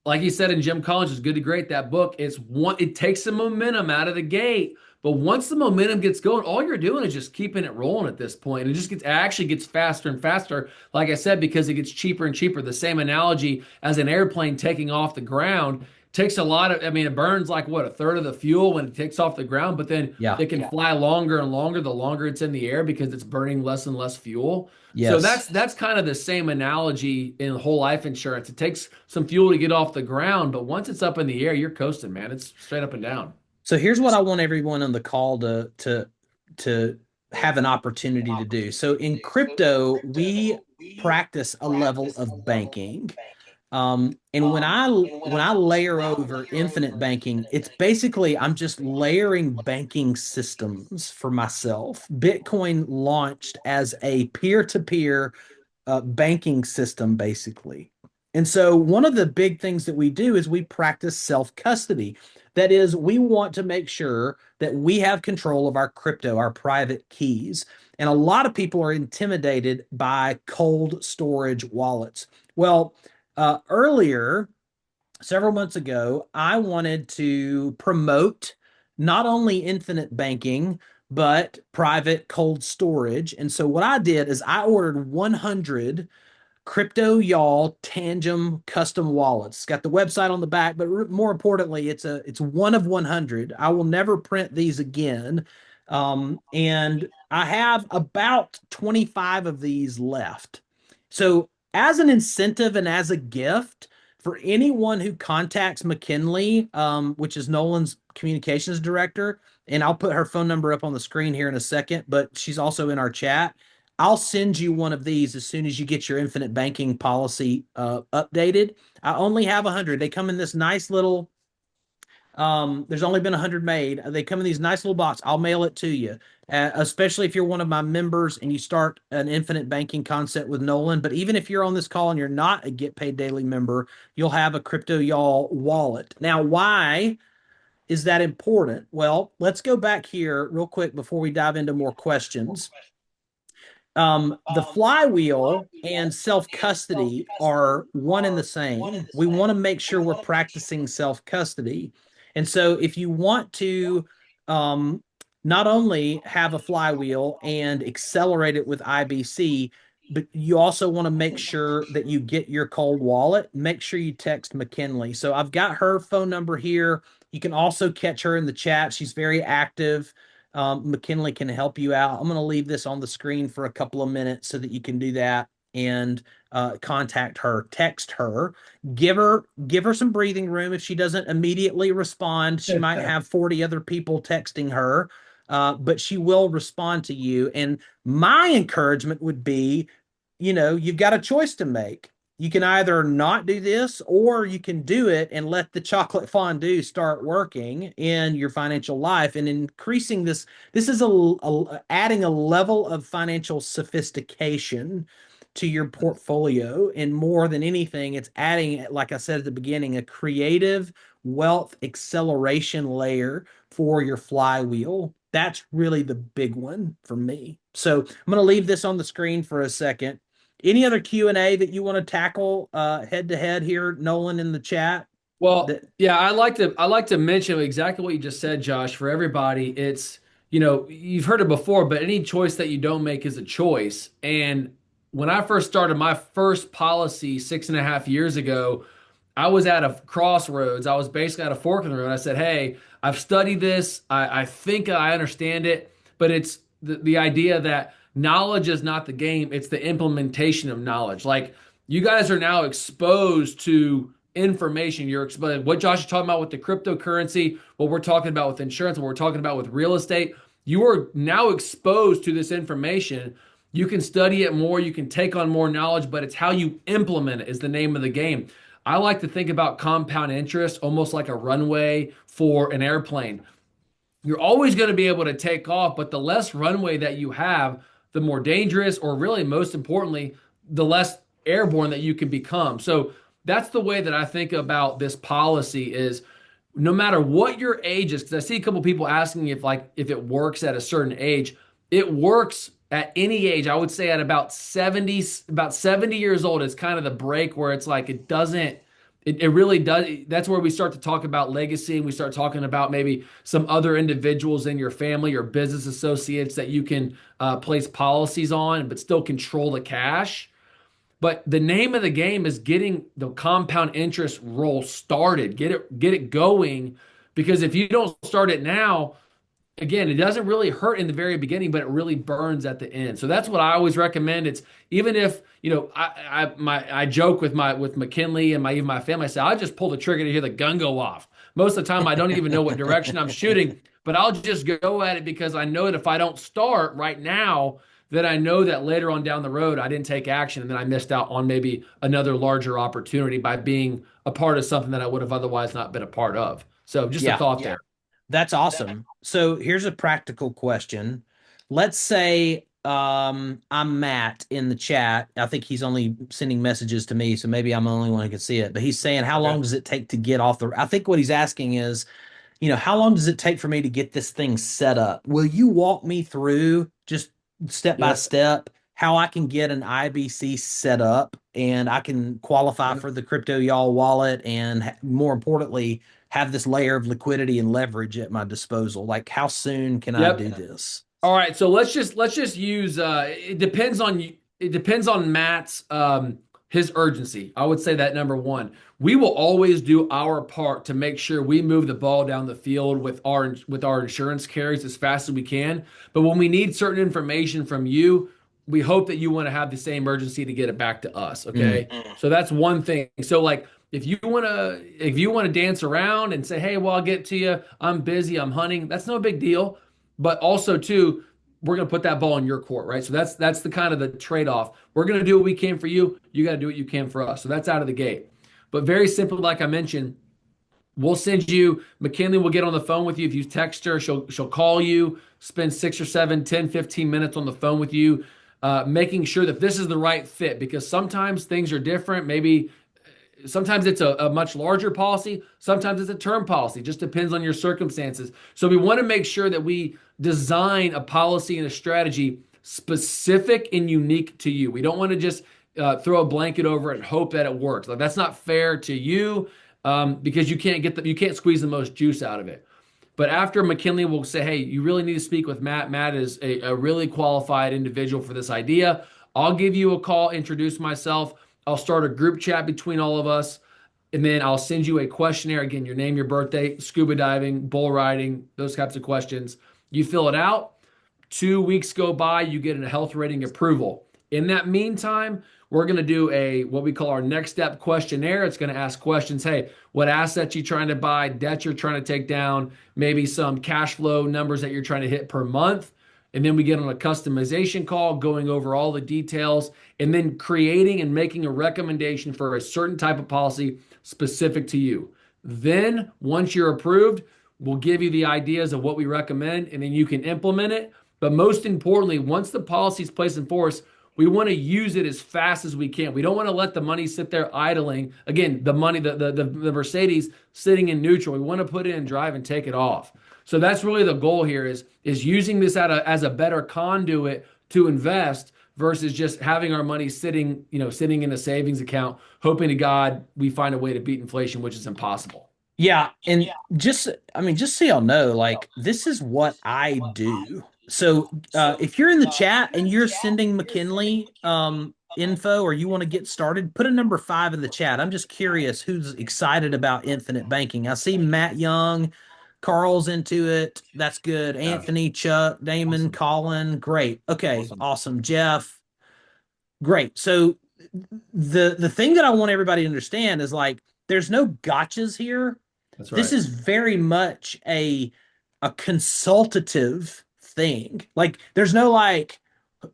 S2: like you said in Jim Collins' Good to Great, that book, it takes some momentum out of the gate. But once the momentum gets going, all you're doing is just keeping it rolling at this point. It actually gets faster and faster, like I said, because it gets cheaper and cheaper. The same analogy as an airplane taking off the ground takes a lot of, I mean, it burns like what, a third of the fuel when it takes off the ground, but then
S1: Yeah.
S2: it can fly longer and longer the longer it's in the air because it's burning less and less fuel. So
S1: Yes.
S2: that's kind of the same analogy in whole life insurance. It takes some fuel to get off the ground, but once it's up in the air, you're coasting, man. It's straight up and down.
S1: So here's what I want everyone on the call to have an opportunity to do. So in crypto, we practice a level of banking. And when I layer over infinite banking, it's basically I'm just layering banking systems for myself. Bitcoin launched as a peer-to-peer banking system, basically. And so, one of the big things that we do is we practice self custody. That is, we want to make sure that we have control of our crypto, our private keys. And a lot of people are intimidated by cold storage wallets. Well, earlier, several months ago, I wanted to promote not only infinite banking, but private cold storage. And so what I did is I ordered 100 Crypto Y'all Tangem custom wallets. It's got the website on the back, but more importantly, it's one of 100. I will never print these again. And I have about 25 of these left. So as an incentive and as a gift for anyone who contacts McKinley, which is Nolan's communications director, and I'll put her phone number up on the screen here in a second, but she's also in our chat. I'll send you one of these as soon as you get your infinite banking policy updated. I only have 100. They come in this nice little, there's only been 100 made. They come in these nice little box. I'll mail it to you, especially if you're one of my members and you start an infinite banking concept with Nolan. But even if you're on this call and you're not a Get Paid Daily member, you'll have a Crypto Y'all wallet. Now, why is that important? Well, let's go back here real quick before we dive into more questions. The flywheel and self custody are one and the same. We want to make sure we're practicing self custody. And so, if you want to um, not only have a flywheel and accelerate it with IBC, but you also want to make sure that you get your cold wallet, make sure you text McKinley. So, I've got her phone number here. You can also catch her in the chat. She's very active. McKinley can help you out. I'm going to leave this on the screen for a couple of minutes so that you can do that and contact her, text her, give her some breathing room. If she doesn't immediately respond, she might have 40 other people texting her, but she will respond to you. And my encouragement would be, you've got a choice to make. You can either not do this or you can do it and let the chocolate fondue start working in your financial life and increasing this. This is adding a level of financial sophistication to your portfolio. And more than anything, it's adding, like I said at the beginning, a creative wealth acceleration layer for your flywheel. That's really the big one for me. So I'm going to leave this on the screen for a second. Any other Q&A that you want to tackle head to head here, Nolan, in the chat?
S2: Well, yeah, I like to mention exactly what you just said, Josh. For everybody, it's, you've heard it before, but any choice that you don't make is a choice. And when I first started my first policy 6.5 years ago, I was at a crossroads. I was basically at a fork in the road. I said, "Hey, I've studied this. I think I understand it, but it's the idea that knowledge is not the game. It's the implementation of knowledge. Like you guys are now exposed to information. You're exposed. What Josh is talking about with the cryptocurrency, what we're talking about with insurance, what we're talking about with real estate. You are now exposed to this information. You can study it more. You can take on more knowledge, but it's how you implement it is the name of the game. I like to think about compound interest almost like a runway for an airplane. You're always going to be able to take off, but the less runway that you have, the more dangerous, or really most importantly, the less airborne that you can become. So that's the way that I think about this policy is no matter what your age is, because I see a couple people asking if it works at a certain age. It works at any age. I would say at about 70 years old is kind of the break where it's like it really does. That's where we start to talk about legacy, and we start talking about maybe some other individuals in your family or business associates that you can place policies on, but still control the cash. But the name of the game is getting the compound interest roll started. Get it going, because if you don't start it now, again, it doesn't really hurt in the very beginning, but it really burns at the end. So that's what I always recommend. It's even if, I joke with McKinley and my family. I say I just pull the trigger to hear the gun go off. Most of the time, I don't even know what direction I'm shooting, but I'll just go at it because I know that if I don't start right now, then I know that later on down the road I didn't take action, and then I missed out on maybe another larger opportunity by being a part of something that I would have otherwise not been a part of. So just a
S1: Yeah,
S2: thought there.
S1: that's awesome. So here's a practical question. Let's say I'm Matt in the chat. I think he's only sending messages to me, so maybe I'm the only one who can see it. But he's saying, how long
S2: Okay.
S1: does it take to get off the? I think what he's asking is, how long does it take for me to get this thing set up? Will you walk me through just step by
S2: Yep.
S1: step how I can get an IBC set up and I can qualify
S2: Yep.
S1: for the crypto y'all wallet and more importantly, have this layer of liquidity and leverage at my disposal? Like, how soon can I do
S2: Yep.
S1: this?
S2: All right, so let's just use it depends on Matt's his urgency. I would say that number one. We will always do our part to make sure we move the ball down the field with our insurance carriers as fast as we can. But when we need certain information from you, we hope that you want to have the same urgency to get it back to us,
S1: Mm.
S2: okay? So that's one thing. So like if you want to dance around and say, "Hey, well, I'll get to you. I'm busy, I'm hunting." That's no big deal. But also too, we're going to put that ball in your court, right? So that's the kind of the trade-off. We're going to do what we can for you. You got to do what you can for us. So that's out of the gate. But very simply, like I mentioned, we'll send you, McKinley will get on the phone with you. If you text her, she'll call you, spend 6 or 7, 10, 15 minutes on the phone with you, making sure that this is the right fit, because sometimes things are different. Maybe sometimes it's a much larger policy, sometimes it's a term policy, just depends on your circumstances. So we want to make sure that we design a policy and a strategy specific and unique to you. We don't want to just throw a blanket over it and hope that it works. Like, that's not fair to you, because you can't squeeze the most juice out of it. But after, McKinley will say, "Hey, you really need to speak with Matt. Matt is a really qualified individual for this idea. I'll give you a call, introduce myself. I'll start a group chat between all of us. And then I'll send you a questionnaire. Again, your name, your birthday, scuba diving, bull riding, those types of questions. You fill it out. 2 weeks go by, you get a health rating approval. In that meantime, we're going to do what we call our next step questionnaire. It's going to ask questions. Hey, what assets you trying to buy, debt you're trying to take down, maybe some cash flow numbers that you're trying to hit per month. And then we get on a customization call, going over all the details, and then creating and making a recommendation for a certain type of policy specific to you. Then once you're approved, we'll give you the ideas of what we recommend, and then you can implement it. But most importantly, once the policy is placed in force, we want to use it as fast as we can. We don't want to let the money sit there idling. Again, the money, the Mercedes sitting in neutral. We want to put it in drive and take it off. So that's really the goal here, is using this as a better conduit to invest versus just having our money sitting in a savings account, hoping to God we find a way to beat inflation, which is impossible.
S1: Yeah, and just so y'all know, like, this is what I do. So if you're in the chat and you're sending McKinley info or you want to get started, put a number 5 in the chat. I'm just curious who's excited about infinite banking. I see Matt Young, Carl's into it. That's good.
S2: Yeah.
S1: Anthony, Chuck, Damon,
S2: Awesome.
S1: Colin. Great. Okay,
S2: Awesome.
S1: awesome. Jeff. Great. So the thing that I want everybody to understand is, like, there's no gotchas here.
S2: That's
S1: This
S2: right.
S1: is very much a consultative thing. Like, there's no like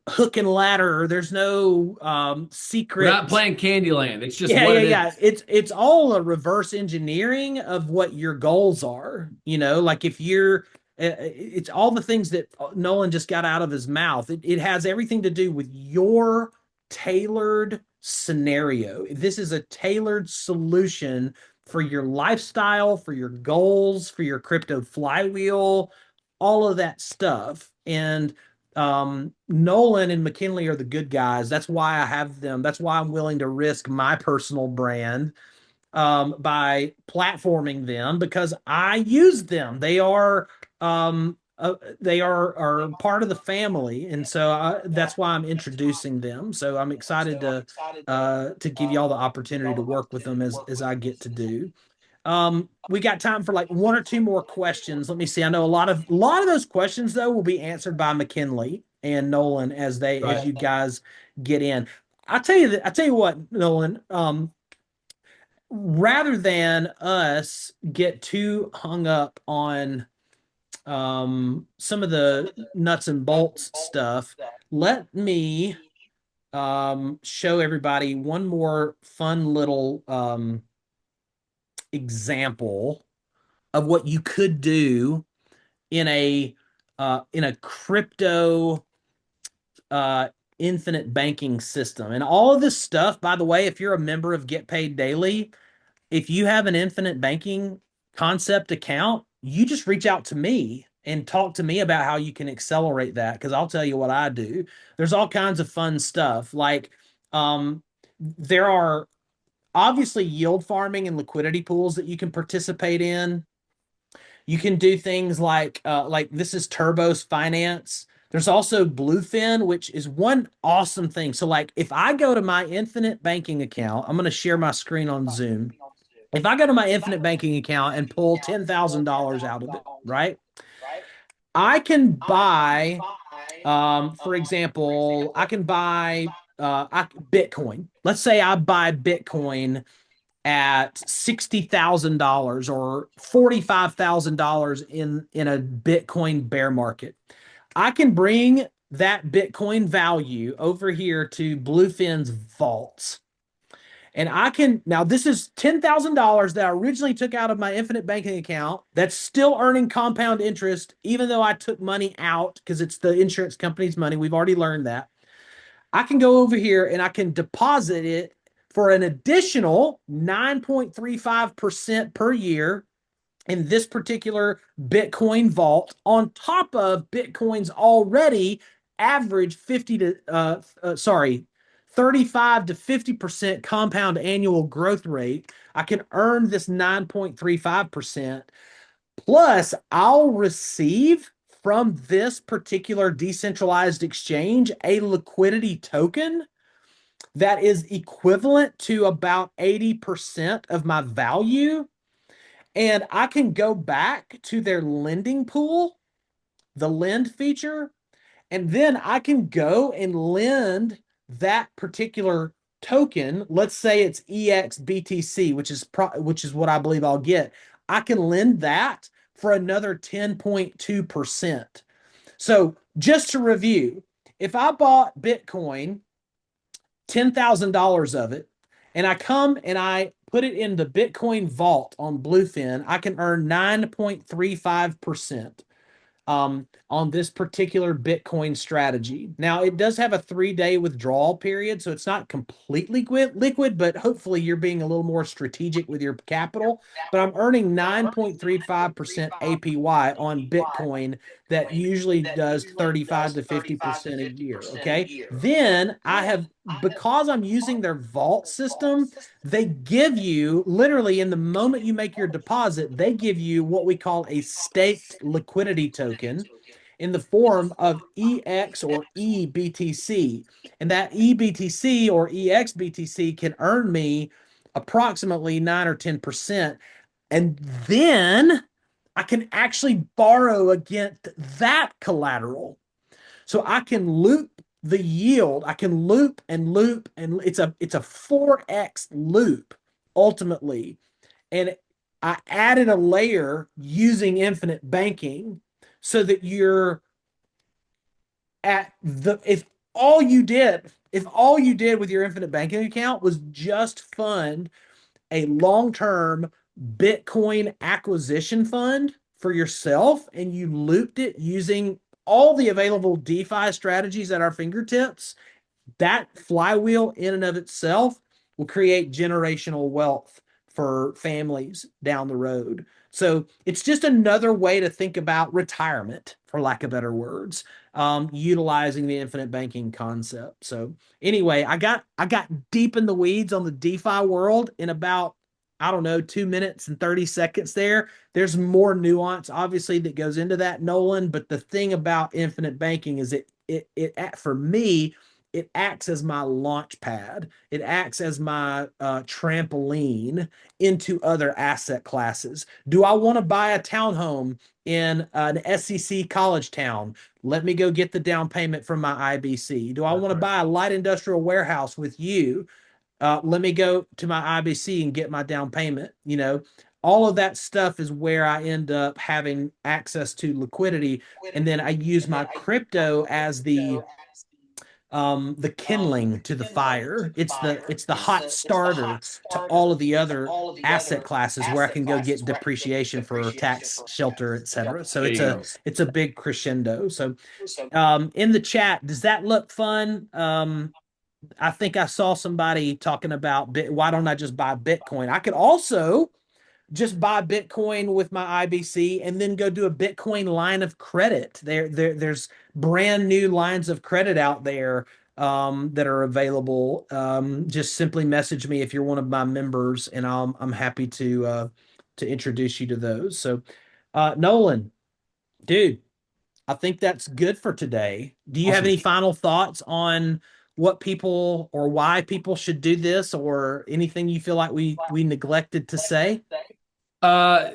S1: hook and ladder. There's no
S2: We're not
S1: secret.
S2: playing Candyland. It's just
S1: Yeah,
S2: what
S1: yeah,
S2: it
S1: yeah.
S2: is.
S1: It's all a reverse engineering of what your goals are. Like, if you're it's all the things that Nolan just got out of his mouth. It has everything to do with your tailored scenario. This is a tailored solution for your lifestyle, for your goals, for your crypto flywheel, all of that stuff. And Nolan and McKinley are the good guys. That's why I have them. That's why I'm willing to risk my personal brand by platforming them because I use them. They are part of the family, and so that's why I'm introducing them. So I'm excited to give you all the opportunity to work with them as I get to do. We got time for like one or two more questions. Let me see. I know a lot of those questions though will be answered by McKinley and Nolan as
S2: Right.
S1: you guys get in. I tell you what, Nolan. Rather than us get too hung up on some of the nuts and bolts stuff, let me show everybody one more fun little example of what you could do in a crypto uh, infinite banking system. And all of this stuff, by the way, if you're a member of Get Paid Daily, if you have an infinite banking concept account, you just reach out to me and talk to me about how you can accelerate that because I'll tell you what I do. There's all kinds of fun stuff. Like there are obviously yield farming and liquidity pools that you can participate in. You can do things like this is Turbo's Finance. There's also Bluefin, which is one awesome thing. So like if I go to my infinite banking account, I'm going to share my screen on Zoom. If I go to my infinite banking account and pull $10,000 out of it, right? I can buy, for example, I can buy Bitcoin. Let's say I buy Bitcoin at $60,000 or $45,000 in a Bitcoin bear market. I can bring that Bitcoin value over here to Bluefin's vaults. And I can now this is $10,000 that I originally took out of my infinite banking account that's still earning compound interest, even though I took money out because it's the insurance company's money. We've already learned that. I can go over here and I can deposit it for an additional 9.35% per year in this particular Bitcoin vault on top of Bitcoin's already average 35 to 50% compound annual growth rate. I can earn this 9.35%. Plus, I'll receive from this particular decentralized exchange a liquidity token that is equivalent to about 80% of my value. And I can go back to their lending pool, the lend feature, and then I can go and lend that particular token. Let's say it's EXBTC, which is what I believe I'll get. I can lend that for another 10.2%. So just to review, if I bought Bitcoin, $10,000 of it, and I come and I put it in the Bitcoin vault on Bluefin, I can earn 9.35% on this particular Bitcoin strategy. Now, it does have a 3-day withdrawal period, so it's not completely liquid, but hopefully you're being a little more strategic with your capital. But I'm earning 9.35% APY on Bitcoin that usually does 35 to 50% a year. Okay. Then I have, because I'm using their vault system, they give you literally in the moment you make your deposit, they give you what we call a staked liquidity token in the form of EX or EBTC. And that EBTC or EXBTC can earn me approximately 9 or 10%. And then I can actually borrow against that collateral. So I can loop the yield. I can loop and loop, and it's a 4x loop ultimately. And I added a layer using infinite banking so that you're at the if all you did with your infinite banking account was just fund a long-term Bitcoin acquisition fund for yourself and you looped it using all the available DeFi strategies at our fingertips, that flywheel in and of itself will create generational wealth for families down the road. So it's just another way to think about retirement, for lack of better words, utilizing the infinite banking concept. So anyway, I got deep in the weeds on the DeFi world in about I don't know, 2 minutes and 30 seconds there. There's more nuance, obviously, that goes into that, Nolan. But the thing about infinite banking is for me, it acts as my launch pad. It acts as my trampoline into other asset classes. Do I want to buy a townhome in an SEC college town? Let me go get the down payment from my IBC. Do I want to buy a light industrial warehouse with you? Let me go to my IBC and get my down payment. All of that stuff is where I end up having access to liquidity. And then I use my crypto as the kindling to the fire. It's the hot starter to all of the other asset classes where I can go get depreciation for tax shelter, etc. So
S2: There you go.
S1: it's a big crescendo. So in the chat, does that look fun? I think I saw somebody talking about why don't I just buy Bitcoin? I could also just buy Bitcoin with my IBC and then go do a Bitcoin line of credit. There's brand new lines of credit out there that are available. Just simply message me if you're one of my members, and I'm happy to introduce you to those. So, Nolan, dude, I think that's good for today. Do you have
S2: Awesome.
S1: any final thoughts on what people or why people should do this, or anything you feel like we neglected to say?
S2: Uh,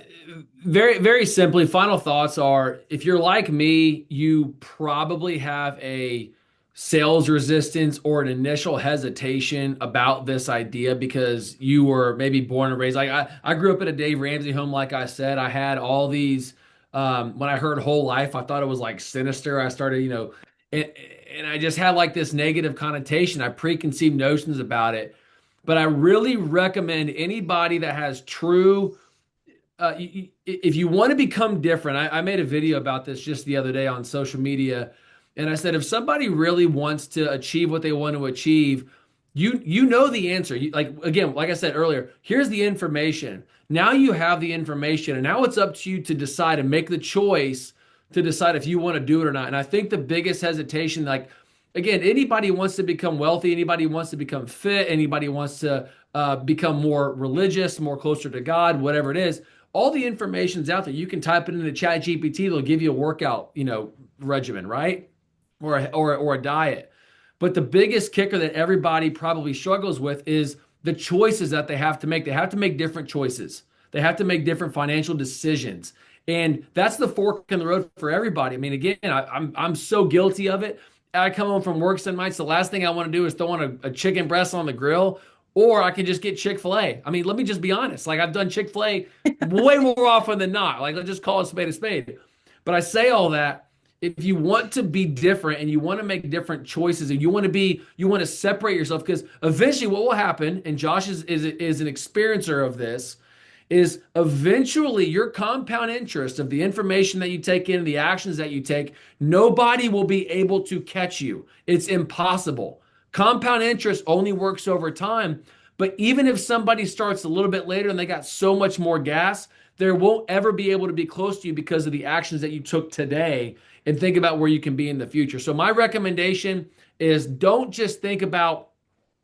S2: very, very simply, final thoughts are if you're like me, you probably have a sales resistance or an initial hesitation about this idea because you were maybe born and raised. Like I grew up at a Dave Ramsey home, like I said. I had all these, when I heard whole life, I thought it was like sinister. I started, and, and I just had like this negative connotation. I preconceived notions about it. But I really recommend anybody that has true if you want to become different, I made a video about this just the other day on social media, and I said if somebody really wants to achieve what they want to achieve, you know the answer. Like again, like I said earlier, here's the information. Now you have the information, and now it's up to you to decide and make the choice to decide if you want to do it or not. And I think the biggest hesitation, like again, anybody wants to become wealthy, anybody wants to become fit, anybody wants to become more religious, more closer to God, whatever it is, all the information's out there. You can type it into Chat GPT. They'll give you a workout, regimen, right? Or a diet. But the biggest kicker that everybody probably struggles with is the choices that they have to make. They have to make different choices. They have to make different financial decisions. And that's the fork in the road for everybody. I mean, again, I'm so guilty of it. I come home from work some nights. The last thing I want to do is throw on a chicken breast on the grill, or I can just get Chick-fil-A. I mean, let me just be honest. Like I've done Chick-fil-A way more often than not. Like let's just call a spade a spade. But I say all that if you want to be different and you want to make different choices and you want to separate yourself, because eventually what will happen, and Josh is an experiencer of this, is eventually your compound interest of the information that you take in, the actions that you take, nobody will be able to catch you. It's impossible. Compound interest only works over time. But even if somebody starts a little bit later and they got so much more gas, there won't ever be able to be close to you because of the actions that you took today, and think about where you can be in the future. So my recommendation is don't just think about,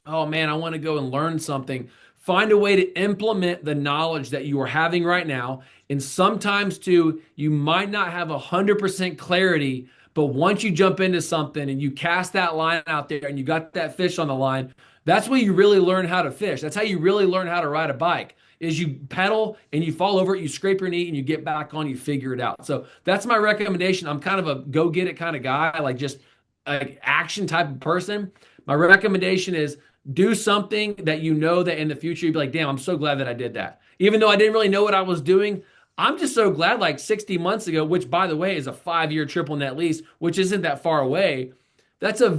S2: oh man, I want to go and learn something. Find a way to implement the knowledge that you are having right now. And sometimes too, you might not have 100% clarity, but once you jump into something and you cast that line out there and you got that fish on the line, that's where you really learn how to fish. That's how you really learn how to ride a bike. Is you pedal and you fall over it, you scrape your knee and you get back on, you figure it out. So that's my recommendation. I'm kind of a go get it kind of guy, like just an action type of person. My recommendation is do something that you know that in the future you'd be like, damn, I'm so glad that I did that. Even though I didn't really know what I was doing, I'm just so glad like 60 months ago, which by the way is a 5-year triple net lease, which isn't that far away. That's a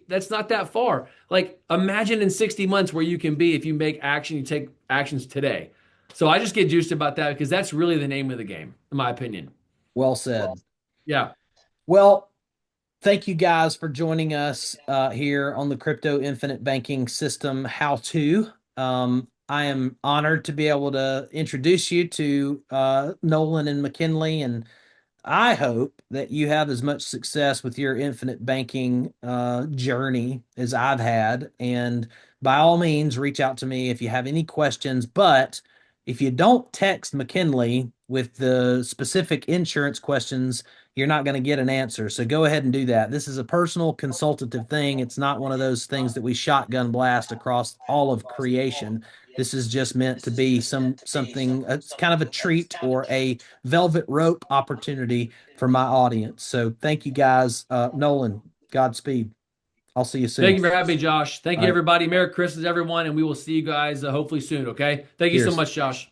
S2: that's not that far. Like imagine in 60 months where you can be if you make action, you take actions today. So I just get juiced about that because that's really the name of the game, in my opinion.
S1: Well said.
S2: Yeah.
S1: Well, thank you guys for joining us here on the Crypto Infinite Banking System How To. I am honored to be able to introduce you to Nolan and McKinley, and I hope that you have as much success with your infinite banking journey as I've had. And by all means, reach out to me if you have any questions. But if you don't text McKinley with the specific insurance questions, you're not going to get an answer. So go ahead and do that. This is a personal consultative thing. It's not one of those things that we shotgun blast across all of creation. This is just meant to be something, it's kind of a treat or a velvet rope opportunity for my audience. So thank you guys. Nolan, Godspeed. I'll see you
S2: Thank
S1: soon.
S2: you for having me, Josh. Thank
S1: All
S2: you,
S1: right.
S2: everybody. Merry Christmas, everyone, and we will see you guys hopefully soon. Okay. Thank you so
S1: Cheers.
S2: much, Josh.